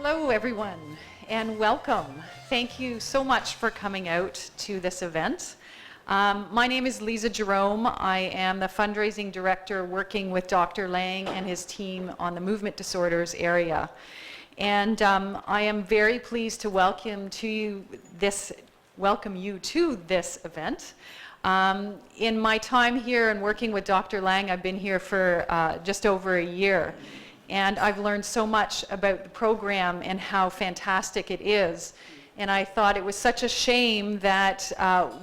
Hello everyone and welcome. Thank you so much for coming out to this event. My name is Lisa Jerome. I am the fundraising director working with Dr. Lang and his team on the movement disorders area. And I am very pleased to welcome you to this event. In my time here and working with Dr. Lang, I've been here for just over a year. And I've learned so much about the program and how fantastic it is. And I thought it was such a shame that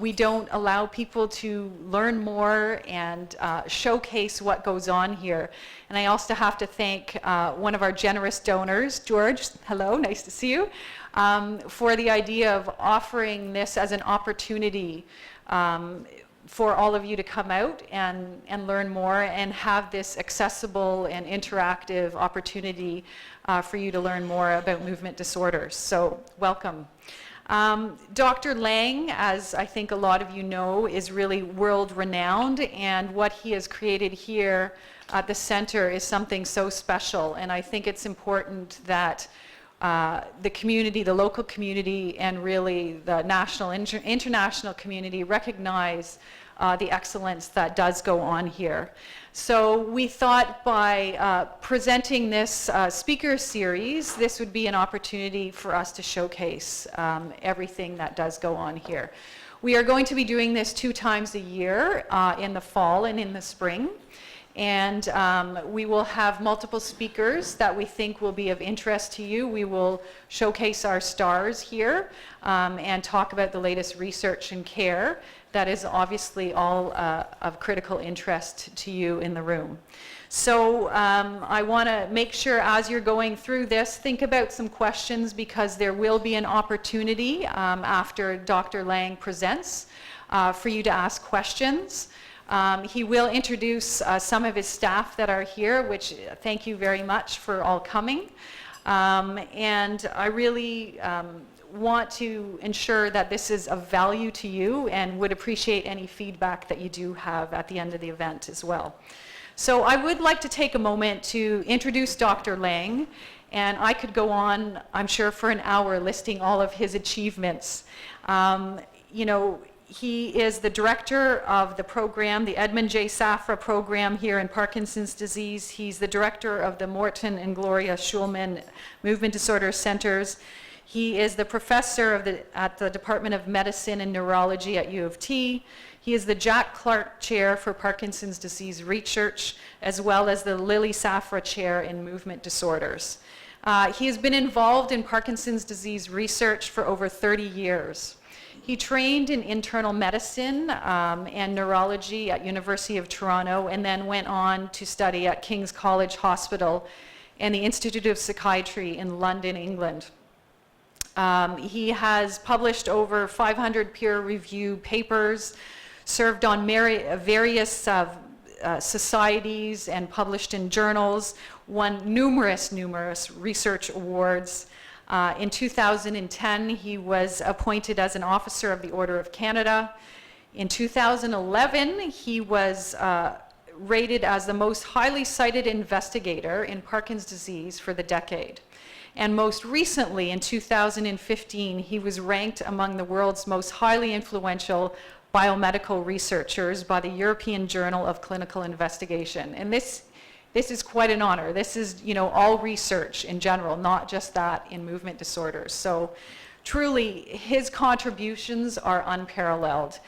we don't allow people to learn more and showcase what goes on here. And I also have to thank one of our generous donors, George, hello, nice to see you, for the idea of offering this as an opportunity for all of you to come out and learn more and have this accessible and interactive opportunity for you to learn more about movement disorders. So welcome. Dr. Lang, as I think a lot of you know, is really world-renowned, and what he has created here at the center is something so special. And I think it's important that the community, the local community, and really the national, international community recognize the excellence that does go on here. So we thought by presenting this speaker series, this would be an opportunity for us to showcase everything that does go on here. We are going to be doing this 2 times a year, in the fall and in the spring. And we will have multiple speakers that we think will be of interest to you. We will showcase our stars here and talk about the latest research and care that is obviously all of critical interest to you in the room. So I want to make sure as you're going through this, think about some questions, because there will be an opportunity after Dr. Lang presents for you to ask questions. He will introduce some of his staff that are here, which thank you very much for all coming. And I really want to ensure that this is of value to you and would appreciate any feedback that you do have at the end of the event as well. So I would like to take a moment to introduce Dr. Lang, and I could go on, I'm sure, for an hour listing all of his achievements. You know, he is the director of the program, the Edmund J. Safra program here in Parkinson's disease. He's the director of the Morton and Gloria Shulman Movement Disorder Centers. He is the professor at the Department of Medicine and Neurology at U of T. He is the Jack Clark Chair for Parkinson's Disease Research, as well as the Lily Safra Chair in Movement Disorders. He has been involved in Parkinson's disease research for over 30 years. He trained in internal medicine and neurology at University of Toronto, and then went on to study at King's College Hospital and the Institute of Psychiatry in London, England. He has published over 500 peer-reviewed papers, served on various societies and published in journals, won numerous research awards. In 2010, he was appointed as an officer of the Order of Canada. In 2011, he was rated as the most highly cited investigator in Parkinson's disease for the decade. And most recently, in 2015, he was ranked among the world's most highly influential biomedical researchers by the European Journal of Clinical Investigation. And this is quite an honor. This is, you know, all research in general, not just that in movement disorders. So truly, his contributions are unparalleled.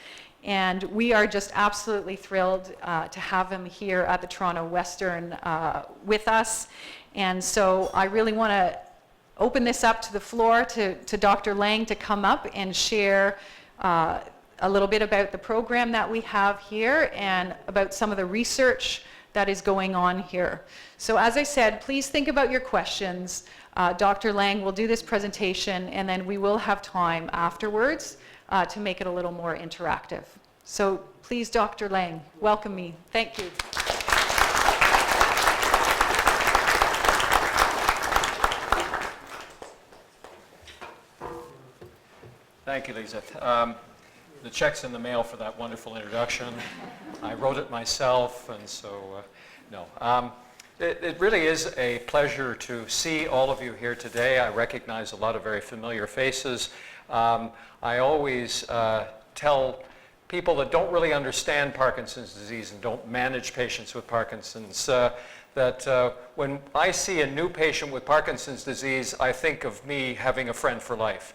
And we are just absolutely thrilled to have him here at the Toronto Western with us. And so I really want to open this up to the floor to Dr. Lang to come up and share a little bit about the program that we have here and about some of the research that is going on here. So as I said, please think about your questions. Dr. Lang will do this presentation, and then we will have time afterwards to make it a little more interactive. So please, Dr. Lang, welcome me. Thank you. Thank you, Lisa. The check's in the mail for that wonderful introduction. I wrote it myself, and so, no. It really is a pleasure to see all of you here today. I recognize a lot of very familiar faces. I always tell people that don't really understand Parkinson's disease and don't manage patients with Parkinson's that when I see a new patient with Parkinson's disease, I think of me having a friend for life,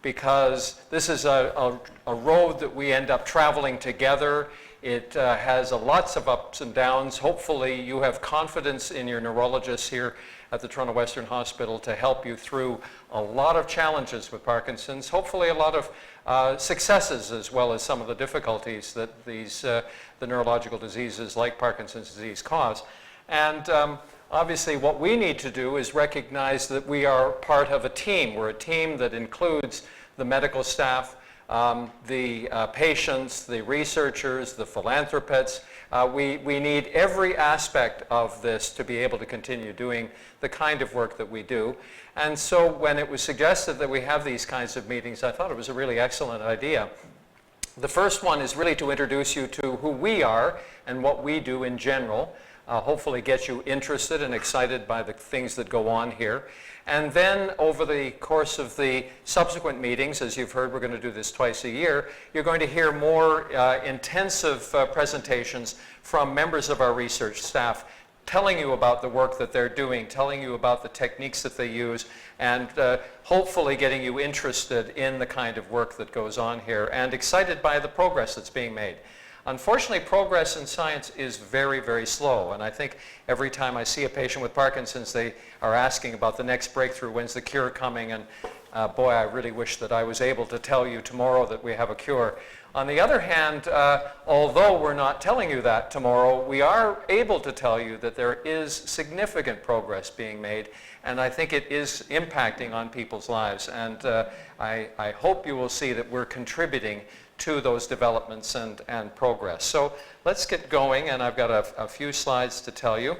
because this is a road that we end up traveling together. It has lots of ups and downs. Hopefully you have confidence in your neurologists here at the Toronto Western Hospital to help you through a lot of challenges with Parkinson's, hopefully a lot of successes as well as some of the difficulties that the neurological diseases like Parkinson's disease cause. And obviously what we need to do is recognize that we are part of a team. We're a team that includes the medical staff, the patients, the researchers, the philanthropists. We need every aspect of this to be able to continue doing the kind of work that we do. And so when it was suggested that we have these kinds of meetings, I thought it was a really excellent idea. The first one is really to introduce you to who we are and what we do in general. Hopefully get you interested and excited by the things that go on here. And then over the course of the subsequent meetings, as you've heard, we're going to do this twice a year, you're going to hear more intensive presentations from members of our research staff telling you about the work that they're doing, telling you about the techniques that they use, and hopefully getting you interested in the kind of work that goes on here and excited by the progress that's being made. Unfortunately, progress in science is very, very slow, and I think every time I see a patient with Parkinson's, they are asking about the next breakthrough, when's the cure coming, and boy, I really wish that I was able to tell you tomorrow that we have a cure. On the other hand, although we're not telling you that tomorrow, we are able to tell you that there is significant progress being made, and I think it is impacting on people's lives, and I hope you will see that we're contributing to those developments and progress. So let's get going, and I've got a few slides to tell you.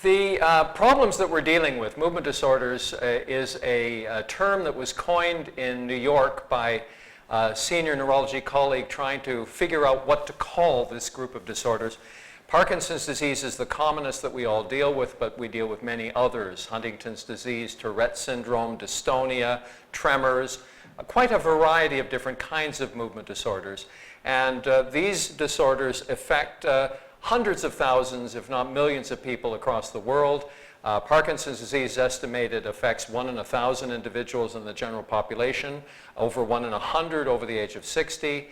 The problems that we're dealing with, movement disorders, is a term that was coined in New York by a senior neurology colleague trying to figure out what to call this group of disorders. Parkinson's disease is the commonest that we all deal with, but we deal with many others. Huntington's disease, Tourette syndrome, dystonia, tremors, quite a variety of different kinds of movement disorders. And these disorders affect hundreds of thousands, if not millions of people across the world. Parkinson's disease estimated affects 1 in 1,000 individuals in the general population, over 1 in 100 over the age of 60.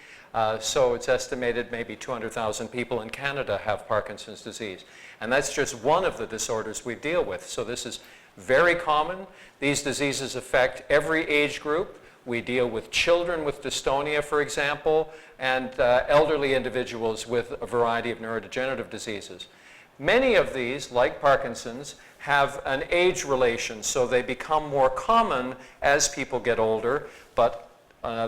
So it's estimated maybe 200,000 people in Canada have Parkinson's disease. And that's just one of the disorders we deal with. So this is very common. These diseases affect every age group. We deal with children with dystonia, for example, and elderly individuals with a variety of neurodegenerative diseases. Many of these, like Parkinson's, have an age relation, so they become more common as people get older, but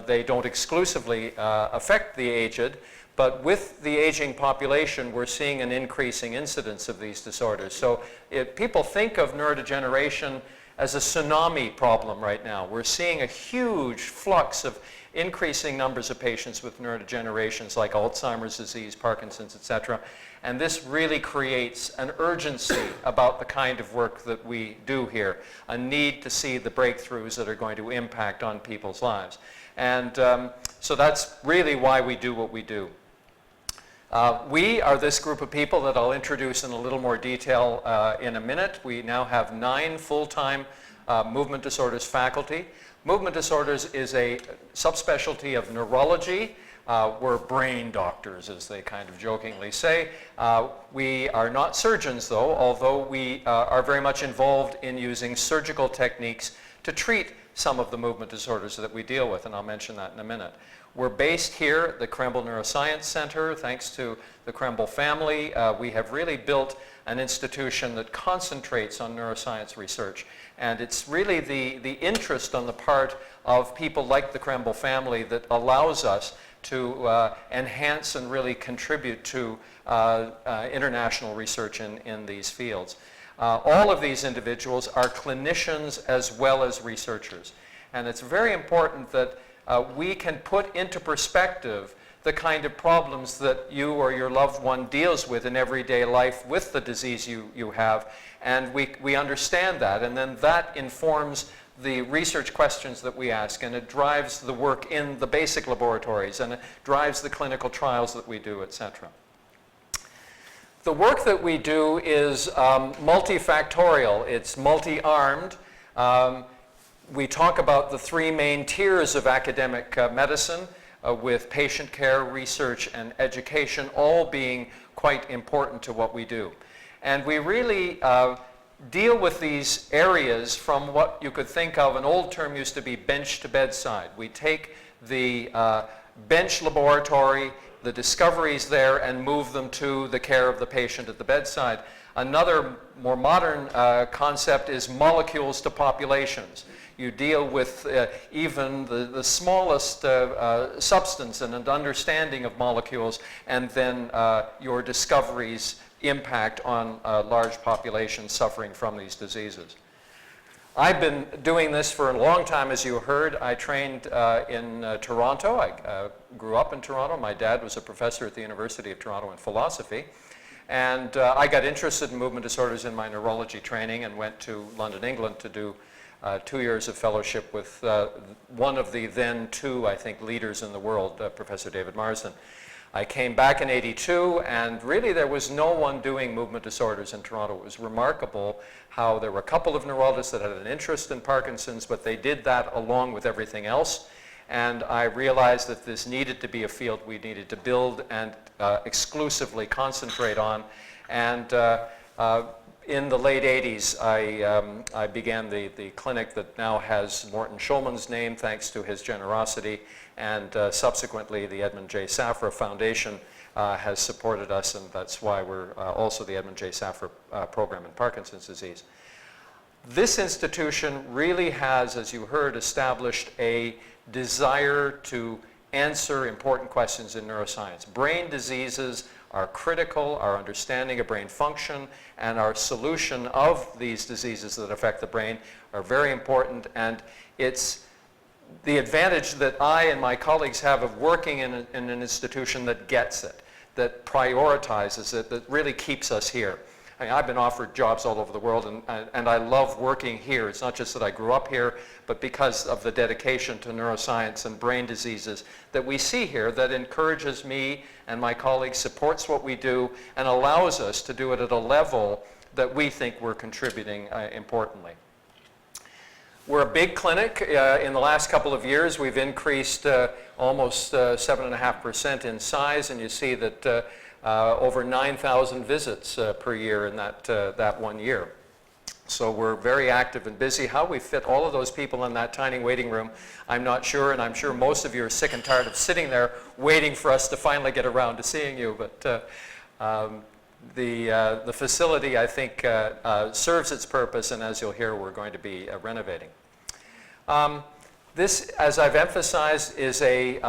they don't exclusively affect the aged. But with the aging population, we're seeing an increasing incidence of these disorders. So if people think of neurodegeneration as a tsunami problem right now. We're seeing a huge flux of increasing numbers of patients with neurodegenerations like Alzheimer's disease, Parkinson's, etc. And this really creates an urgency about the kind of work that we do here, a need to see the breakthroughs that are going to impact on people's lives. And so that's really why we do what we do. We are this group of people that I'll introduce in a little more detail in a minute. We now have 9 full-time movement disorders faculty. Movement disorders is a subspecialty of neurology. We're brain doctors, as they kind of jokingly say. We are not surgeons, though, although we are very much involved in using surgical techniques to treat some of the movement disorders that we deal with, and I'll mention that in a minute. We're based here at the Krembil Neuroscience Center. Thanks to the Krembil family, we have really built an institution that concentrates on neuroscience research. And it's really the interest on the part of people like the Krembil family that allows us to enhance and really contribute to international research in these fields. All of these individuals are clinicians as well as researchers. And it's very important that we can put into perspective the kind of problems that you or your loved one deals with in everyday life with the disease you have. And we understand that, and then that informs the research questions that we ask, and it drives the work in the basic laboratories, and it drives the clinical trials that we do, etc. The work that we do is multifactorial. It's multi-armed. We talk about the three main tiers of academic medicine, with patient care, research, and education all being quite important to what we do. And we really deal with these areas from what you could think of, an old term used to be bench to bedside. We take the bench laboratory, the discoveries there, and move them to the care of the patient at the bedside. Another more modern concept is molecules to populations. You deal with even the smallest substance and an understanding of molecules, and then your discoveries impact on large populations suffering from these diseases. I've been doing this for a long time, as you heard. I trained in Toronto. I grew up in Toronto. My dad was a professor at the University of Toronto in philosophy. And I got interested in movement disorders in my neurology training and went to London, England to do 2 years of fellowship with one of the then two, I think, leaders in the world, Professor David Marsden. I came back in '82, and really there was no one doing movement disorders in Toronto. It was remarkable how there were a couple of neurologists that had an interest in Parkinson's, but they did that along with everything else. And I realized that this needed to be a field we needed to build and exclusively concentrate on. And in the late '80s, I began the clinic that now has Morton Shulman's name, thanks to his generosity, and subsequently the Edmund J. Safra Foundation has supported us, and that's why we're also the Edmund J. Safra program in Parkinson's disease. This institution really has, as you heard, established a desire to answer important questions in neuroscience. Brain diseases are critical. Our understanding of brain function and our solution of these diseases that affect the brain are very important, and it's the advantage that I and my colleagues have of working in an institution that gets it, that prioritizes it, that really keeps us here. I mean, I've been offered jobs all over the world, and I love working here. It's not just that I grew up here, but because of the dedication to neuroscience and brain diseases that we see here that encourages me and my colleagues, supports what we do, and allows us to do it at a level that we think we're contributing importantly. We're a big clinic. In the last couple of years, we've increased almost 7.5% in size, and you see that over 9,000 visits per year in that 1 year. So we're very active and busy. How we fit all of those people in that tiny waiting room, I'm not sure, and I'm sure most of you are sick and tired of sitting there waiting for us to finally get around to seeing you. But the facility, I think, serves its purpose, and as you'll hear, we're going to be renovating. This, as I've emphasized, is a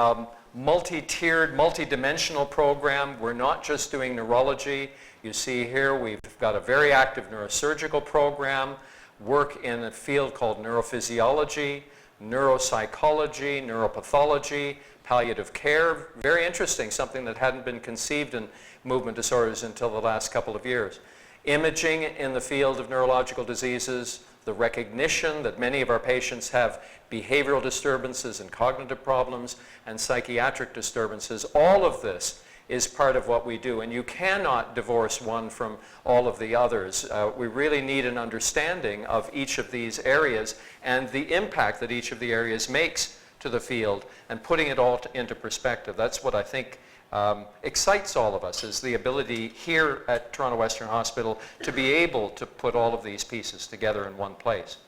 multi-tiered, multidimensional program. We're not just doing neurology. You see here we've got a very active neurosurgical program, work in a field called neurophysiology, neuropsychology, neuropathology, palliative care. Very interesting, something that hadn't been conceived in movement disorders until the last couple of years. Imaging in the field of neurological diseases, the recognition that many of our patients have behavioral disturbances and cognitive problems and psychiatric disturbances. All of this is part of what we do, and you cannot divorce one from all of the others. We really need an understanding of each of these areas and the impact that each of the areas makes to the field, and putting it all into perspective. That's what I think excites all of us, is the ability here at Toronto Western Hospital to be able to put all of these pieces together in one place.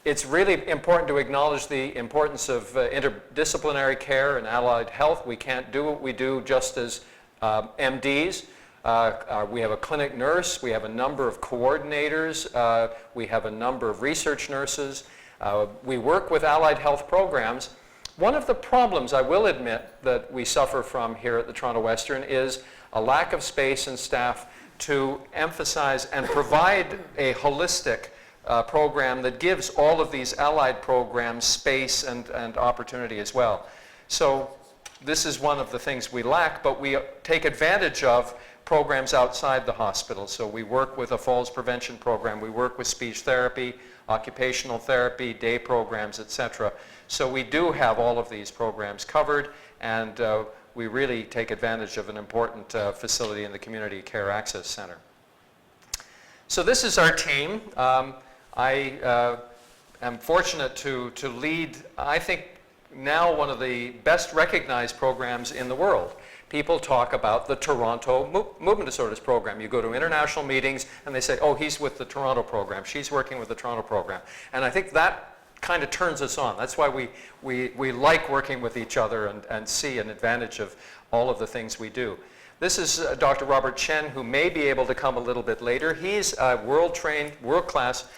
It's really important to acknowledge the importance of interdisciplinary care and allied health. We can't do what we do just as MDs. We have a clinic nurse, we have a number of coordinators, we have a number of research nurses. We work with allied health programs. One of the problems, I will admit, that we suffer from here at the Toronto Western is a lack of space and staff to emphasize and provide a holistic program that gives all of these allied programs space and opportunity as well. So this is one of the things we lack, but we take advantage of programs outside the hospital. So we work with a falls prevention program, we work with speech therapy, occupational therapy, day programs, etc. So we do have all of these programs covered, and we really take advantage of an important facility in the Community Care Access Center. So this is our team. I am fortunate to lead, I think, now one of the best recognized programs in the world. People talk about the Toronto Movement Disorders Program. You go to international meetings and they say, oh, he's with the Toronto program, she's working with the Toronto program. And I think that kind of turns us on. That's why we like working with each other and see an advantage of all of the things we do. This is Dr. Robert Chen, who may be able to come a little bit later. He's a world-class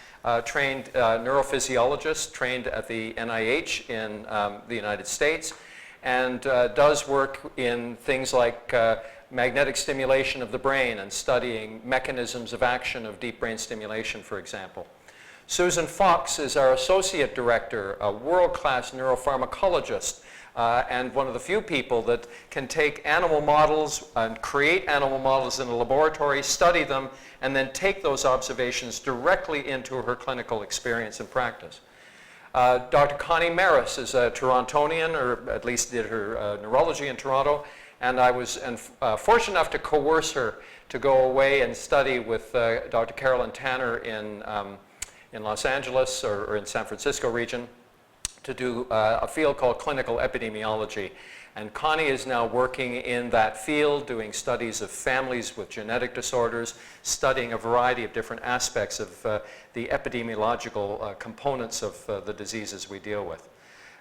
trained neurophysiologist, trained at the NIH in the United States, and does work in things like magnetic stimulation of the brain and studying mechanisms of action of deep brain stimulation, for example. Susan Fox is our associate director, a world-class neuropharmacologist, and one of the few people that can take animal models and create animal models in a laboratory, study them, and then take those observations directly into her clinical experience and practice. Dr. Connie Maris is a Torontonian, or at least did her neurology in Toronto, and I was fortunate enough to coerce her to go away and study with Dr. Carolyn Tanner in Los Angeles or in San Francisco region to do a field called clinical epidemiology. And Connie is now working in that field, doing studies of families with genetic disorders, studying a variety of different aspects of the epidemiological components of the diseases we deal with.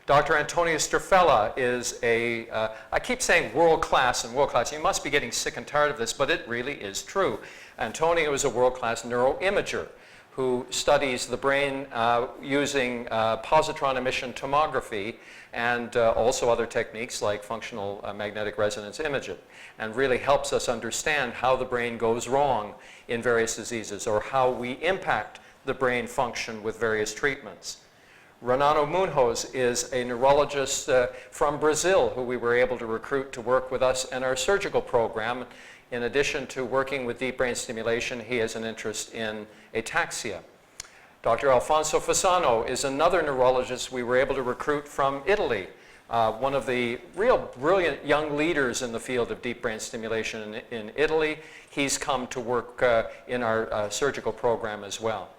Dr. Antonio Strafella is I keep saying world-class and world-class. You must be getting sick and tired of this, but it really is true. Antonio is a world-class neuroimager who studies the brain using positron emission tomography and also other techniques like functional magnetic resonance imaging, and really helps us understand how the brain goes wrong in various diseases or how we impact the brain function with various treatments. Renano Munhoz is a neurologist from Brazil who we were able to recruit to work with us in our surgical program. In addition to working with deep brain stimulation, he has an interest in ataxia. Dr. Alfonso Fasano is another neurologist we were able to recruit from Italy, one of the real brilliant young leaders in the field of deep brain stimulation in Italy. He's come to work in our surgical program as well.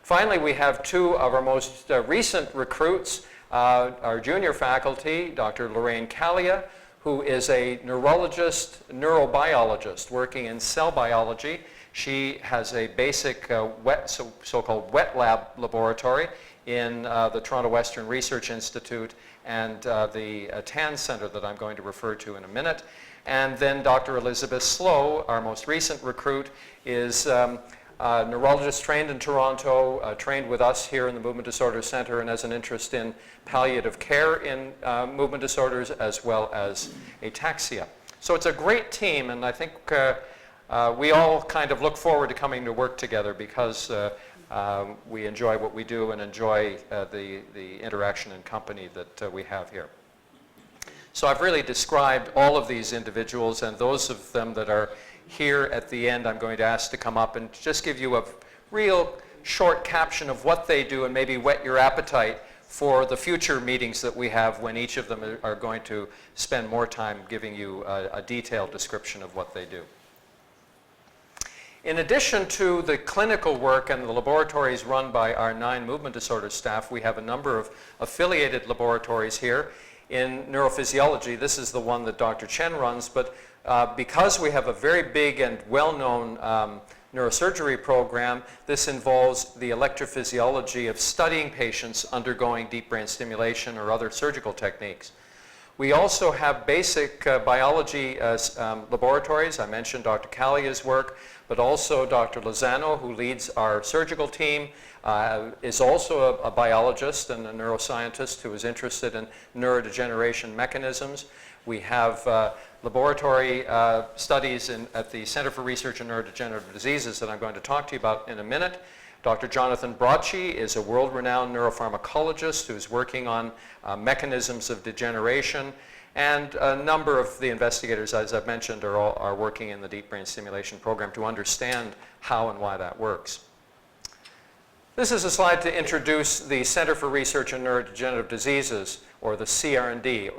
Finally, we have two of our most recent recruits, our junior faculty, Dr. Laraine Kalia, who is a neurologist, neurobiologist working in cell biology. She has a basic so-called wet lab laboratory in the Toronto Western Research Institute and the TAN Center that I'm going to refer to in a minute. And then Dr. Elizabeth Slow, our most recent recruit, is a neurologist trained in Toronto, trained with us here in the Movement Disorders Center, and has an interest in palliative care in movement disorders as well as ataxia. So it's a great team, and I think we all kind of look forward to coming to work together because we enjoy what we do and enjoy the interaction and company that we have here. So I've really described all of these individuals, and those of them that are here at the end I'm going to ask to come up and just give you a real short caption of what they do and maybe whet your appetite for the future meetings that we have when each of them are going to spend more time giving you a detailed description of what they do. In addition to the clinical work and the laboratories run by our 9 movement disorder staff, we have a number of affiliated laboratories here. In neurophysiology, this is the one that Dr. Chen runs, but because we have a very big and well-known neurosurgery program, this involves the electrophysiology of studying patients undergoing deep brain stimulation or other surgical techniques. We also have basic biology laboratories. I mentioned Dr. Kalia's work, but also Dr. Lozano, who leads our surgical team, is also a biologist and a neuroscientist who is interested in neurodegeneration mechanisms. We have laboratory studies at the Center for Research in Neurodegenerative Diseases that I'm going to talk to you about in a minute. Dr. Jonathan Bracci is a world-renowned neuropharmacologist who's working on mechanisms of degeneration. And a number of the investigators, as I've mentioned, are working in the deep brain stimulation program to understand how and why that works. This is a slide to introduce the Center for Research in Neurodegenerative Diseases, or the CRND.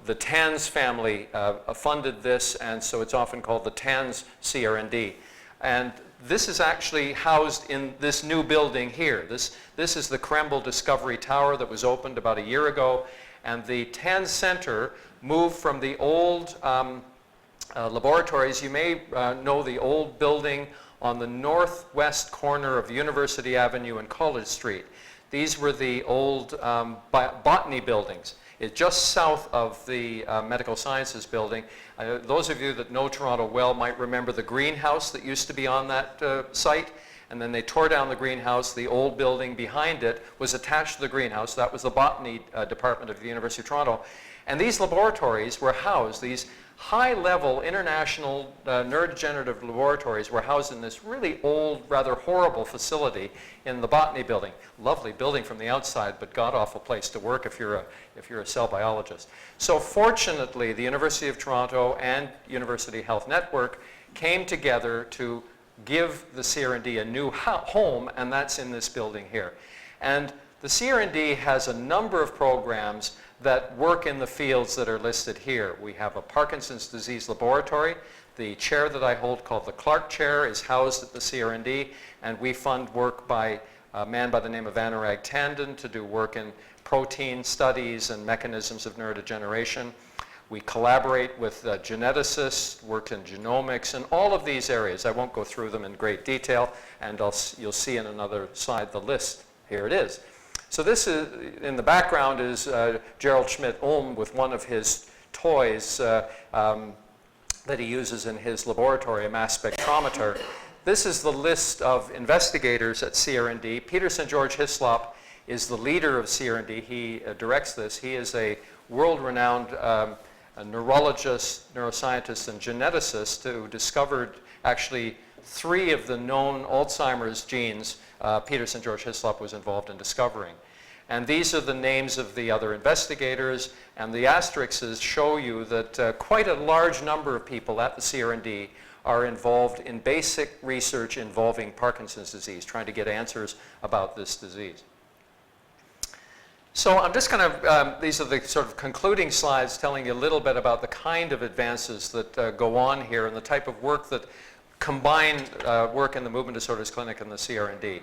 The TANS family funded this, and so it's often called the TANS CRND. And this is actually housed in this new building here. This is the Krembil Discovery Tower that was opened about a year ago. And the TANS Center moved from the old laboratories. You may know the old building on the northwest corner of University Avenue and College Street. These were the old botany buildings. It's just south of the Medical Sciences building. Those of you that know Toronto well might remember the greenhouse that used to be on that site. And then they tore down the greenhouse. The old building behind it was attached to the greenhouse. That was the botany department of the University of Toronto. And these laboratories were housed, these high-level international neurodegenerative laboratories were housed in this really old, rather horrible facility in the botany building. Lovely building from the outside, but god-awful place to work if you're a cell biologist. So fortunately, the University of Toronto and University Health Network came together to give the CRND a new home, and that's in this building here. And the CRND has a number of programs that work in the fields that are listed here. We have a Parkinson's disease laboratory. The chair that I hold, called the Clark Chair, is housed at the CRND, and we fund work by a man by the name of Anurag Tandon to do work in protein studies and mechanisms of neurodegeneration. We collaborate with geneticists, worked in genomics, and all of these areas. I won't go through them in great detail, and you'll see in another slide the list. Here it is. So this is, in the background is Gerald Schmidt-Ulm with one of his toys that he uses in his laboratory, a mass spectrometer. This is the list of investigators at CRND. Peter St. George Hislop is the leader of CRND. He directs this. He is a world-renowned neurologist, neuroscientist, and geneticist who discovered actually 3 of the known Alzheimer's genes Peter St. George Hislop was involved in discovering. And these are the names of the other investigators, and the asterisks show you that quite a large number of people at the CRND are involved in basic research involving Parkinson's disease, trying to get answers about this disease. So I'm just going to, these are the sort of concluding slides telling you a little bit about the kind of advances that go on here and the type of work that combine work in the Movement Disorders Clinic and the CRND.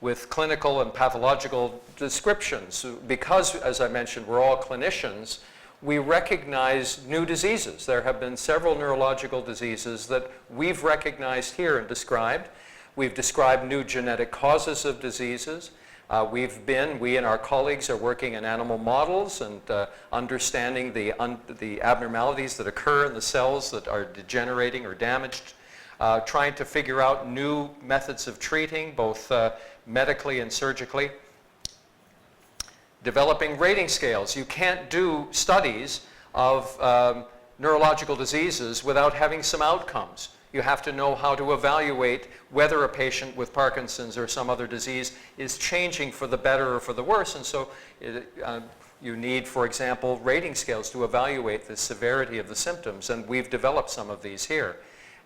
With clinical and pathological descriptions. Because, as I mentioned, we're all clinicians, we recognize new diseases. There have been several neurological diseases that we've recognized here and described. We've described new genetic causes of diseases. We and our colleagues are working in animal models and understanding the abnormalities that occur in the cells that are degenerating or damaged, trying to figure out new methods of treating, both medically and surgically. Developing rating scales. You can't do studies of neurological diseases without having some outcomes. You have to know how to evaluate whether a patient with Parkinson's or some other disease is changing for the better or for the worse. And so you need, for example, rating scales to evaluate the severity of the symptoms. And we've developed some of these here.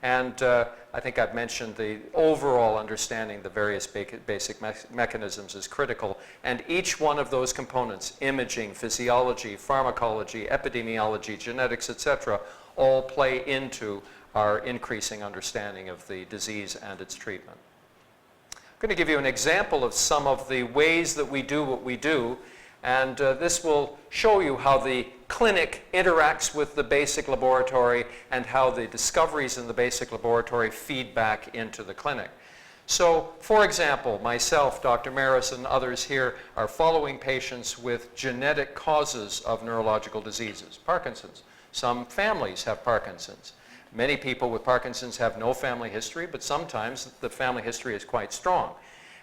And I think I've mentioned the overall understanding the various basic mechanisms is critical. And each one of those components, imaging, physiology, pharmacology, epidemiology, genetics, etc., all play into our increasing understanding of the disease and its treatment. I'm going to give you an example of some of the ways that we do what we do, and this will show you how the clinic interacts with the basic laboratory and how the discoveries in the basic laboratory feed back into the clinic. So, for example, myself, Dr. Maris, and others here are following patients with genetic causes of neurological diseases. Parkinson's. Some families have Parkinson's. Many people with Parkinson's have no family history, but sometimes the family history is quite strong.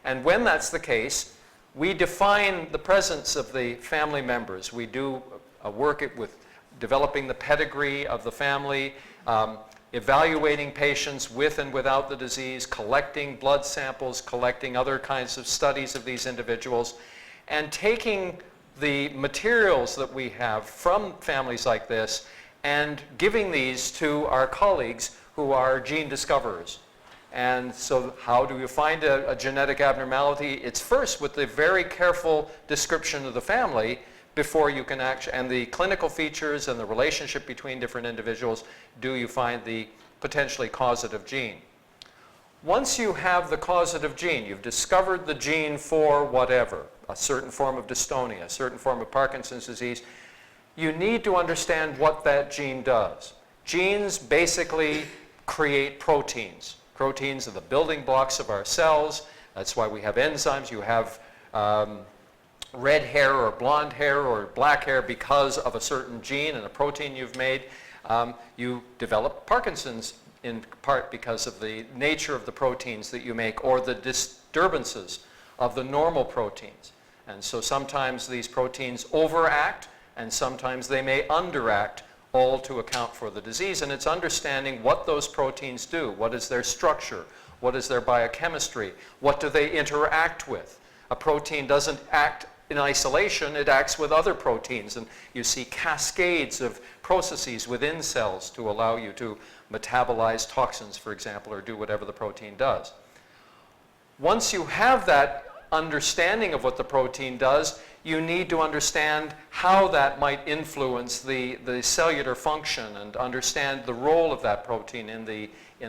And when that's the case, we define the presence of the family members. We do work with developing the pedigree of the family, evaluating patients with and without the disease, collecting blood samples, collecting other kinds of studies of these individuals, and taking the materials that we have from families like this and giving these to our colleagues who are gene discoverers. And so how do you find a genetic abnormality? It's first with the very careful description of the family before you can actually, and the clinical features and the relationship between different individuals, do you find the potentially causative gene. Once you have the causative gene, you've discovered the gene for whatever, a certain form of dystonia, a certain form of Parkinson's disease, you need to understand what that gene does. Genes basically create proteins. Proteins are the building blocks of our cells. That's why we have enzymes. You have red hair or blonde hair or black hair because of a certain gene and a protein you've made. You develop Parkinson's in part because of the nature of the proteins that you make or the disturbances of the normal proteins. And so sometimes these proteins overact and sometimes they may underact, all to account for the disease. And it's understanding what those proteins do. What is their structure? What is their biochemistry? What do they interact with? A protein doesn't act in isolation, it acts with other proteins. And you see cascades of processes within cells to allow you to metabolize toxins, for example, or do whatever the protein does. Once you have that understanding of what the protein does, you need to understand how that might influence the cellular function and understand the role of that protein in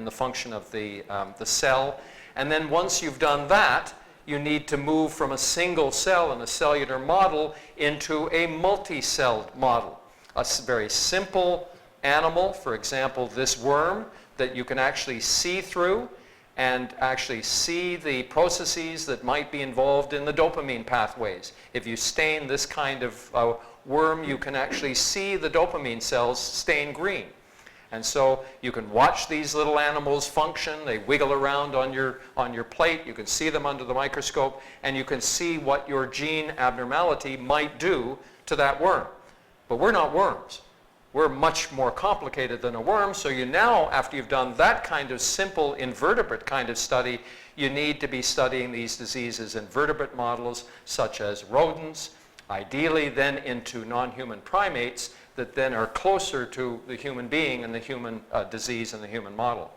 the function of the cell. And then once you've done that, you need to move from a single cell in a cellular model into a multi-celled model. A very simple animal, for example, this worm, that you can actually see through and actually see the processes that might be involved in the dopamine pathways. If you stain this kind of worm, you can actually see the dopamine cells stain green. And so you can watch these little animals function. They wiggle around on your plate. You can see them under the microscope, and you can see what your gene abnormality might do to that worm. But we're not worms. We're much more complicated than a worm, so you now, after you've done that kind of simple invertebrate kind of study, you need to be studying these diseases in vertebrate models such as rodents, ideally then into non-human primates that then are closer to the human being and the human disease and the human model.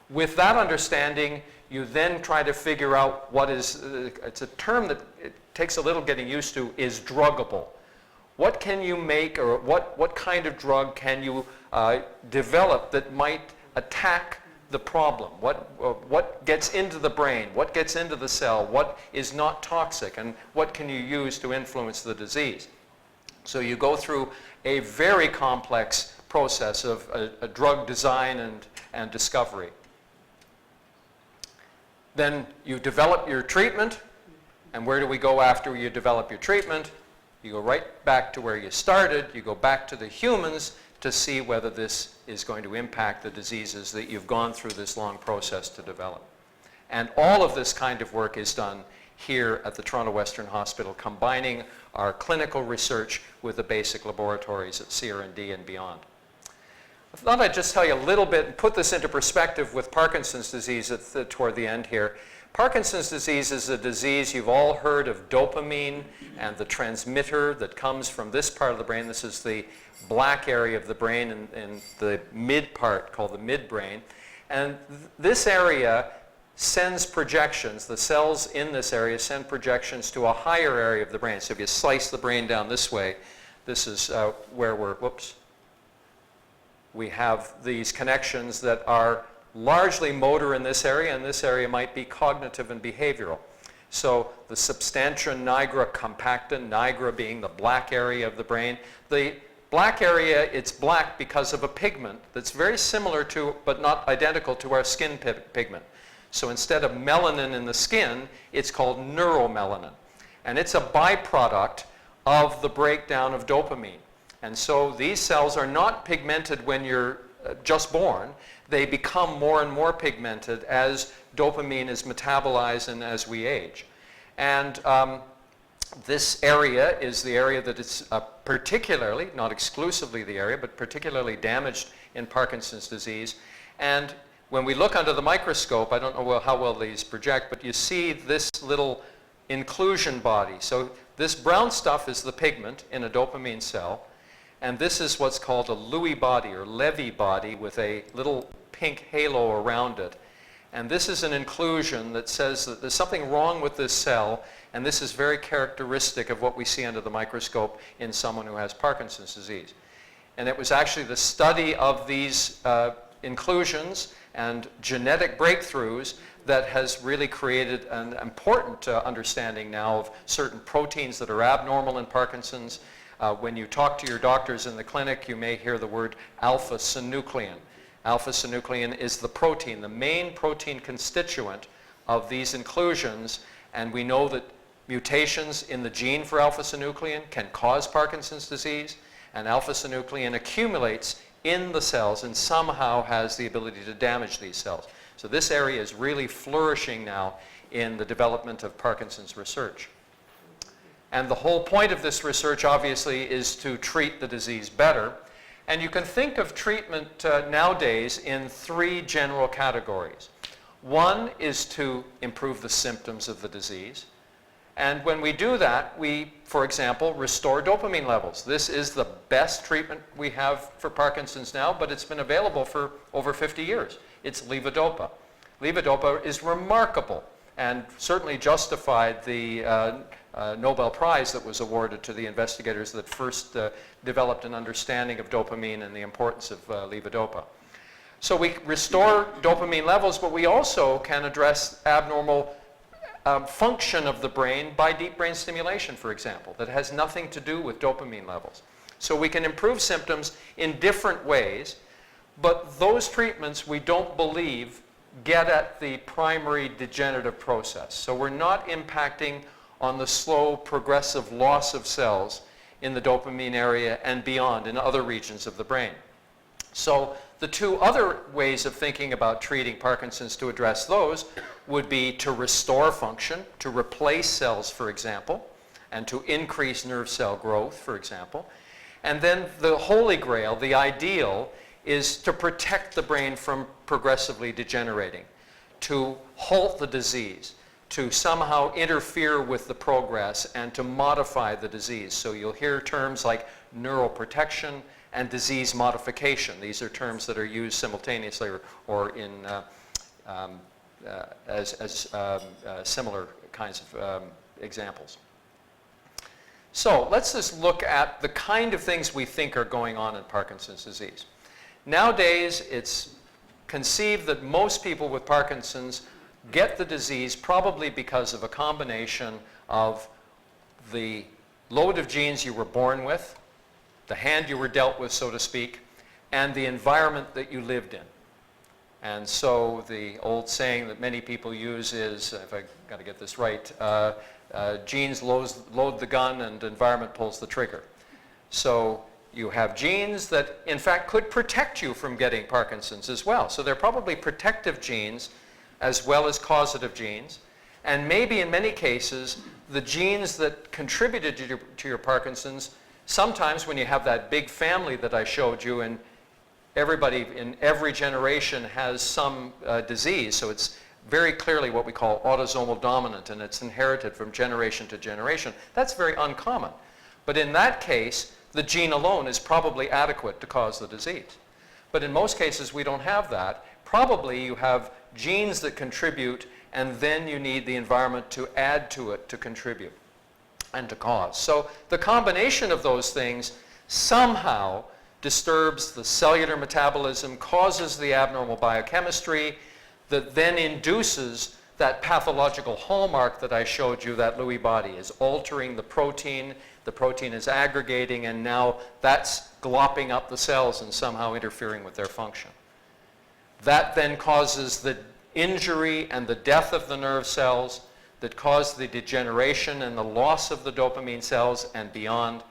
With that understanding, you then try to figure out what is, it's a term that it takes a little getting used to, is druggable. What can you make, or what kind of drug can you develop that might attack the problem? What gets into the brain? What gets into the cell? What is not toxic? And what can you use to influence the disease? So you go through a very complex process of a drug design and discovery. Then you develop your treatment. And where do we go after you develop your treatment? You go right back to where you started. You go back to the humans to see whether this is going to impact the diseases that you've gone through this long process to develop. And all of this kind of work is done here at the Toronto Western Hospital, combining our clinical research with the basic laboratories at CR&D and beyond. I thought I'd just tell you a little bit and put this into perspective with Parkinson's disease toward the end here. Parkinson's disease is a disease, you've all heard of dopamine and the transmitter that comes from this part of the brain. This is the black area of the brain in the mid part called the midbrain. And this area sends projections, the cells in this area send projections to a higher area of the brain. So if you slice the brain down this way, this is where we have these connections that are largely motor in this area, and this area might be cognitive and behavioral. So the substantia nigra compacta, nigra being the black area of the brain. The black area, it's black because of a pigment that's very similar to, but not identical to, our skin pigment. So instead of melanin in the skin, it's called neuromelanin. And it's a byproduct of the breakdown of dopamine. And so these cells are not pigmented when you're just born. They become more and more pigmented as dopamine is metabolized and as we age. And this area is the area that is particularly, not exclusively the area, but particularly damaged in Parkinson's disease. And when we look under the microscope, I don't know how well these project, but you see this little inclusion body. So this brown stuff is the pigment in a dopamine cell, and this is what's called a Lewy body or Levy body with a little pink halo around it. And this is an inclusion that says that there's something wrong with this cell, and this is very characteristic of what we see under the microscope in someone who has Parkinson's disease. And it was actually the study of these inclusions and genetic breakthroughs that has really created an important understanding now of certain proteins that are abnormal in Parkinson's. When you talk to your doctors in the clinic, you may hear the word alpha-synuclein. Alpha-synuclein is the protein, the main protein constituent of these inclusions, and we know that mutations in the gene for alpha-synuclein can cause Parkinson's disease, and alpha-synuclein accumulates in the cells and somehow has the ability to damage these cells. So this area is really flourishing now in the development of Parkinson's research. And the whole point of this research, obviously, is to treat the disease better. And you can think of treatment nowadays in three general categories. One is to improve the symptoms of the disease. And when we do that, we, for example, restore dopamine levels. This is the best treatment we have for Parkinson's now, but it's been available for over 50 years. It's levodopa. Levodopa is remarkable and certainly justified the Nobel Prize that was awarded to the investigators that first developed an understanding of dopamine and the importance of levodopa. So we restore dopamine levels, but we also can address abnormal function of the brain by deep brain stimulation, for example, that has nothing to do with dopamine levels. So we can improve symptoms in different ways, but those treatments we don't believe get at the primary degenerative process. So we're not impacting on the slow progressive loss of cells in the dopamine area and beyond in other regions of the brain. So the two other ways of thinking about treating Parkinson's to address those would be to restore function, to replace cells, for example, and to increase nerve cell growth, for example. And then the holy grail, the ideal, is to protect the brain from progressively degenerating, to halt the disease, to somehow interfere with the progress and to modify the disease. So you'll hear terms like neuroprotection and disease modification. These are terms that are used simultaneously or in as similar kinds of examples. So let's just look at the kind of things we think are going on in Parkinson's disease. Nowadays, it's conceived that most people with Parkinson's get the disease probably because of a combination of the load of genes you were born with, the hand you were dealt with, so to speak, and the environment that you lived in. And so the old saying that many people use is, if I got to get this right, genes load the gun and environment pulls the trigger. So you have genes that, in fact, could protect you from getting Parkinson's as well. So they're probably protective genes as well as causative genes. And maybe in many cases, the genes that contributed to your Parkinson's, sometimes when you have that big family that I showed you, and everybody in every generation has some disease, so it's very clearly what we call autosomal dominant, and it's inherited from generation to generation. That's very uncommon. But in that case, the gene alone is probably adequate to cause the disease. But in most cases, we don't have that. Probably you have genes that contribute, and then you need the environment to add to it to contribute and to cause. So the combination of those things somehow disturbs the cellular metabolism, causes the abnormal biochemistry that then induces that pathological hallmark that I showed you, that Lewy body, is altering the protein is aggregating, and now that's glopping up the cells and somehow interfering with their function. That then causes the injury and the death of the nerve cells that cause the degeneration and the loss of the dopamine cells and beyond,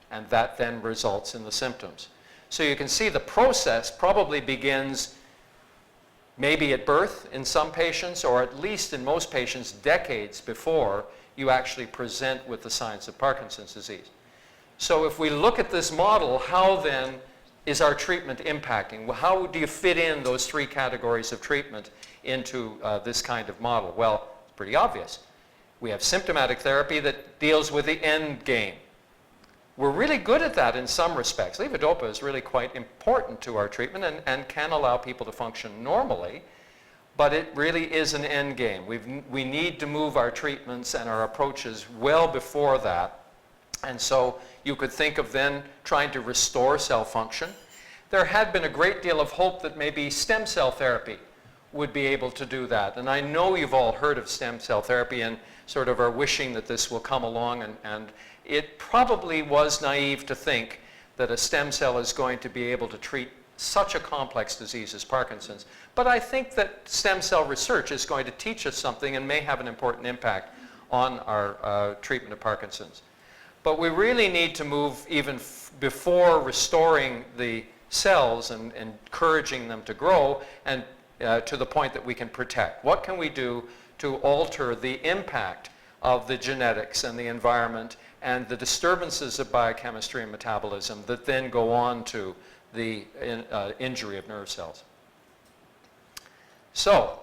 and that then results in the symptoms. So you can see the process probably begins maybe at birth in some patients, or at least in most patients decades before you actually present with the signs of Parkinson's disease. So if we look at this model, how then is our treatment impacting? Well, how do you fit in those three categories of treatment into this kind of model? Well, it's pretty obvious. We have symptomatic therapy that deals with the end game. We're really good at that in some respects. Levodopa is really quite important to our treatment and can allow people to function normally, but it really is an end game. We need to move our treatments and our approaches well before that. And so you could think of then trying to restore cell function. There had been a great deal of hope that maybe stem cell therapy would be able to do that. And I know you've all heard of stem cell therapy and sort of are wishing that this will come along, and it probably was naive to think that a stem cell is going to be able to treat such a complex disease as Parkinson's. But I think that stem cell research is going to teach us something and may have an important impact on our treatment of Parkinson's. But we really need to move even before restoring the cells and encouraging them to grow and to the point that we can protect. What can we do to alter the impact of the genetics and the environment and the disturbances of biochemistry and metabolism that then go on to the injury of nerve cells? So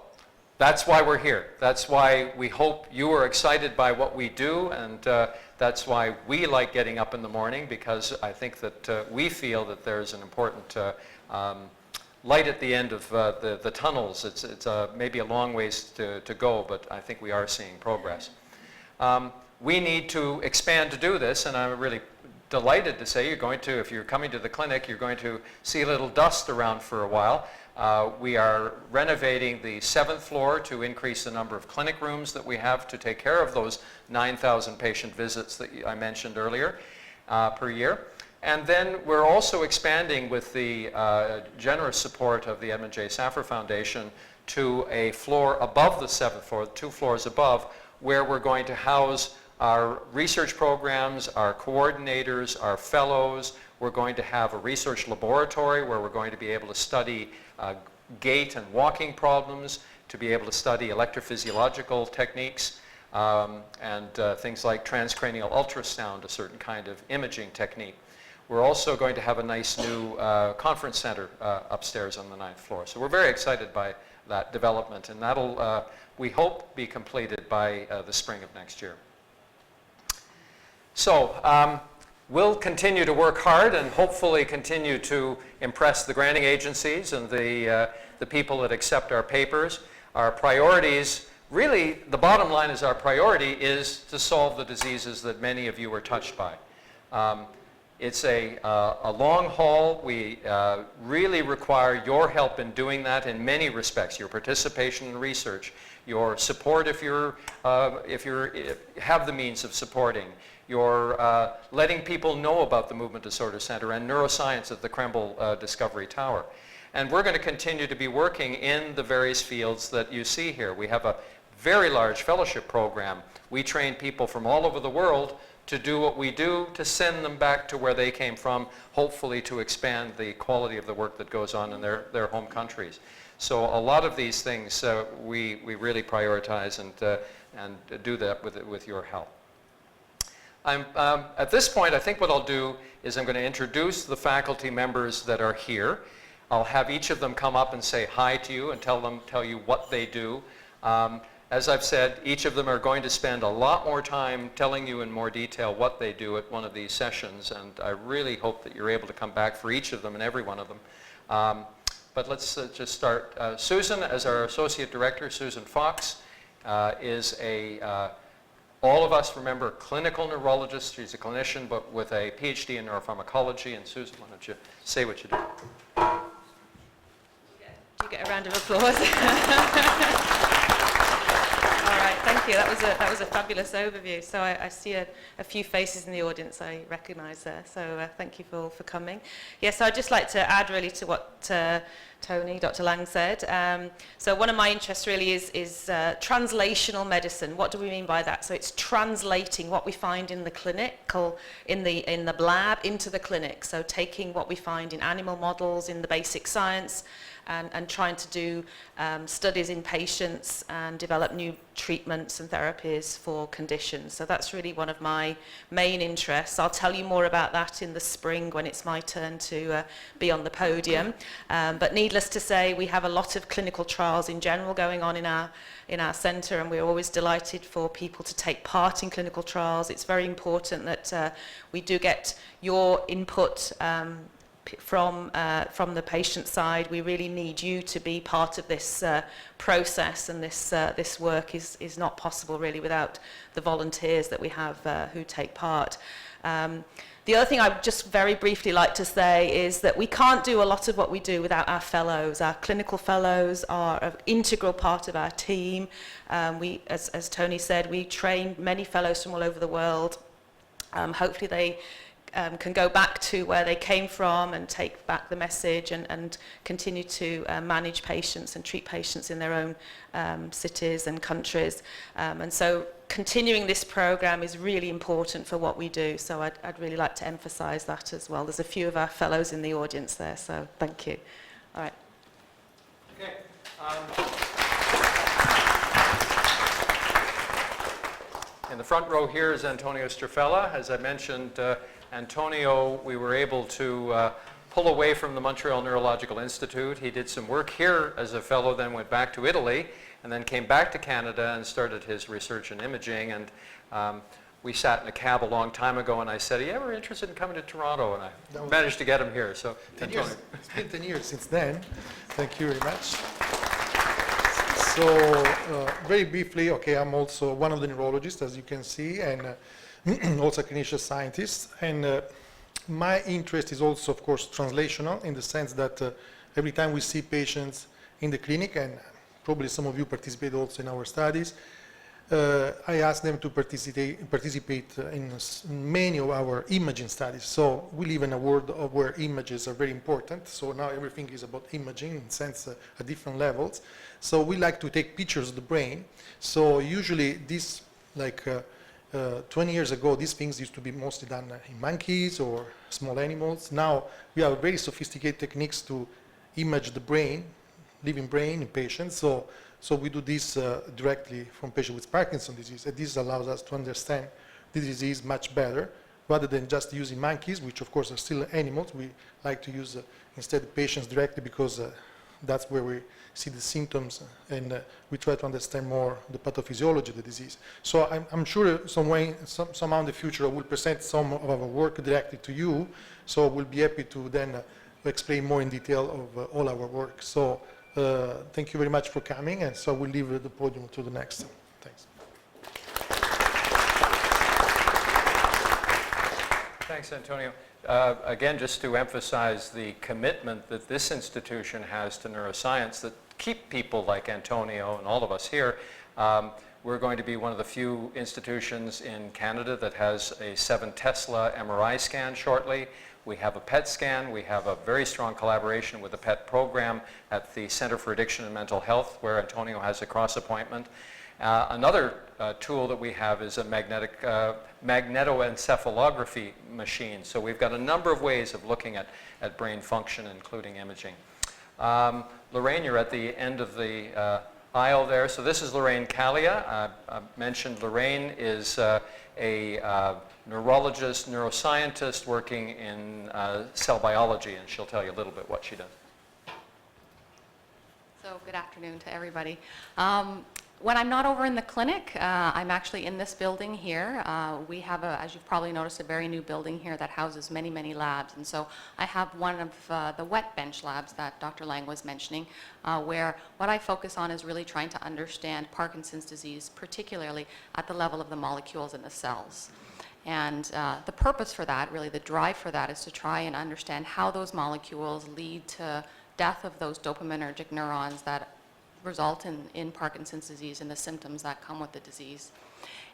that's why we're here. That's why we hope you are excited by what we do, and that's why we like getting up in the morning, because I think that we feel that there's an important light at the end of the tunnels. It's maybe a long ways to go, but I think we are seeing progress. We need to expand to do this, and I'm really delighted to say you're going to, if you're coming to the clinic, you're going to see a little dust around for a while. We are renovating the 7th floor to increase the number of clinic rooms that we have to take care of those 9,000 patient visits that I mentioned earlier per year. And then we're also expanding with the generous support of the Edmund J. Saffer Foundation to a floor above the 7th floor, 2 floors above, where we're going to house our research programs, our coordinators, our fellows. We're going to have a research laboratory where we're going to be able to study gait and walking problems, to be able to study electrophysiological techniques, and things like transcranial ultrasound, a certain kind of imaging technique. We're also going to have a nice new conference center upstairs on the 9th floor. So we're very excited by that development, and that'll, we hope, be completed by the spring of next year. So we'll continue to work hard and hopefully continue to impress the granting agencies and the people that accept our papers. Our priorities, really, the bottom line is our priority is to solve the diseases that many of you are touched by. It's a long haul. We really require your help in doing that in many respects. Your participation in research, your support if you have the means of supporting, your letting people know about the Movement Disorder Center and neuroscience at the Krembil Discovery Tower. And we're going to continue to be working in the various fields that you see here. We have a very large fellowship program. We train people from all over the world to do what we do, to send them back to where they came from, hopefully to expand the quality of the work that goes on in their home countries. So a lot of these things we really prioritize and do that with your help. At this point, I think what I'll do is I'm going to introduce the faculty members that are here. I'll have each of them come up and say hi to you and tell you what they do. As I've said, each of them are going to spend a lot more time telling you in more detail what they do at one of these sessions, and I really hope that you're able to come back for each of them and every one of them. But let's just start. Susan, as our Associate Director, Susan Fox, is all of us remember clinical neurologist. She's a clinician, but with a PhD in neuropharmacology. And Susan, why don't you say what you do? Do you get a round of applause? All right, thank you. That was a fabulous overview. So I see a few faces in the audience I recognise there. So thank you for coming. Yeah, so I'd just like to add really to what Tony, Dr. Lang said. So one of my interests really is translational medicine. What do we mean by that? So it's translating what we find in the clinical, in the lab, into the clinic. So taking what we find in animal models, in the basic science, and trying to do studies in patients and develop new treatments and therapies for conditions. So that's really one of my main interests. I'll tell you more about that in the spring when it's my turn to be on the podium. But needless needless to say, we have a lot of clinical trials in general going on in our centre, and we're always delighted for people to take part in clinical trials. It's very important that we do get your input from the patient side. We really need you to be part of this process, and this work is not possible really without the volunteers that we have who take part. The other thing I would just very briefly like to say is that we can't do a lot of what we do without our fellows. Our clinical fellows are an integral part of our team. As Tony said, we train many fellows from all over the world. Hopefully they can go back to where they came from and take back the message and continue to manage patients and treat patients in their own cities and countries. And so continuing this program is really important for what we do. So I'd really like to emphasize that as well. There's a few of our fellows in the audience there, so thank you. All right. Okay. In the front row here is Antonio Strafella. As I mentioned, Antonio, we were able to pull away from the Montreal Neurological Institute. He did some work here as a fellow, then went back to Italy, and then came back to Canada and started his research in imaging. And we sat in a cab a long time ago, and I said, are you ever interested in coming to Toronto? And I managed to get him here. So, 10 Antonio. years. It's been 10 years since then. Thank you very much. So, very briefly, okay, I'm also one of the neurologists, as you can see, and also a clinician scientist. And my interest is also, of course, translational, in the sense that every time we see patients in the clinic, and probably some of you participate also in our studies, I ask them to participate in many of our imaging studies. So we live in a world of where images are very important. So now everything is about imaging in sense at different levels. So we like to take pictures of the brain. So usually this, like 20 years ago, these things used to be mostly done in monkeys or small animals. Now we have very sophisticated techniques to image the brain, living brain in patients. So we do this directly from patients with Parkinson's disease. And this allows us to understand the disease much better, rather than just using monkeys, which of course are still animals. We like to use instead patients directly, because that's where we see the symptoms, and we try to understand more the pathophysiology of the disease. So I'm sure somehow in the future I will present some of our work directly to you, so we'll be happy to then explain more in detail of all our work. So thank you very much for coming, and so we'll leave the podium to the next. Thanks. Thanks, Antonio. Again, just to emphasize the commitment that this institution has to neuroscience that keep people like Antonio and all of us here. We're going to be one of the few institutions in Canada that has a 7 Tesla MRI scan shortly. We have a PET scan. We have a very strong collaboration with the PET program at the Center for Addiction and Mental Health, where Antonio has a cross appointment. Another tool that we have is a magnetoencephalography machine. So we've got a number of ways of looking at brain function, including imaging. Laraine, you're at the end of the aisle there. So this is Laraine Kalia. I mentioned Laraine is a neurologist, neuroscientist working in cell biology, and she'll tell you a little bit what she does. So good afternoon to everybody. When I'm not over in the clinic, I'm actually in this building here. We have, as you've probably noticed, a very new building here that houses many, many labs. And so I have one of the wet bench labs that Dr. Lang was mentioning, where what I focus on is really trying to understand Parkinson's disease, particularly at the level of the molecules in the cells. And the purpose for that, really the drive for that, is to try and understand how those molecules lead to death of those dopaminergic neurons that result in Parkinson's disease and the symptoms that come with the disease.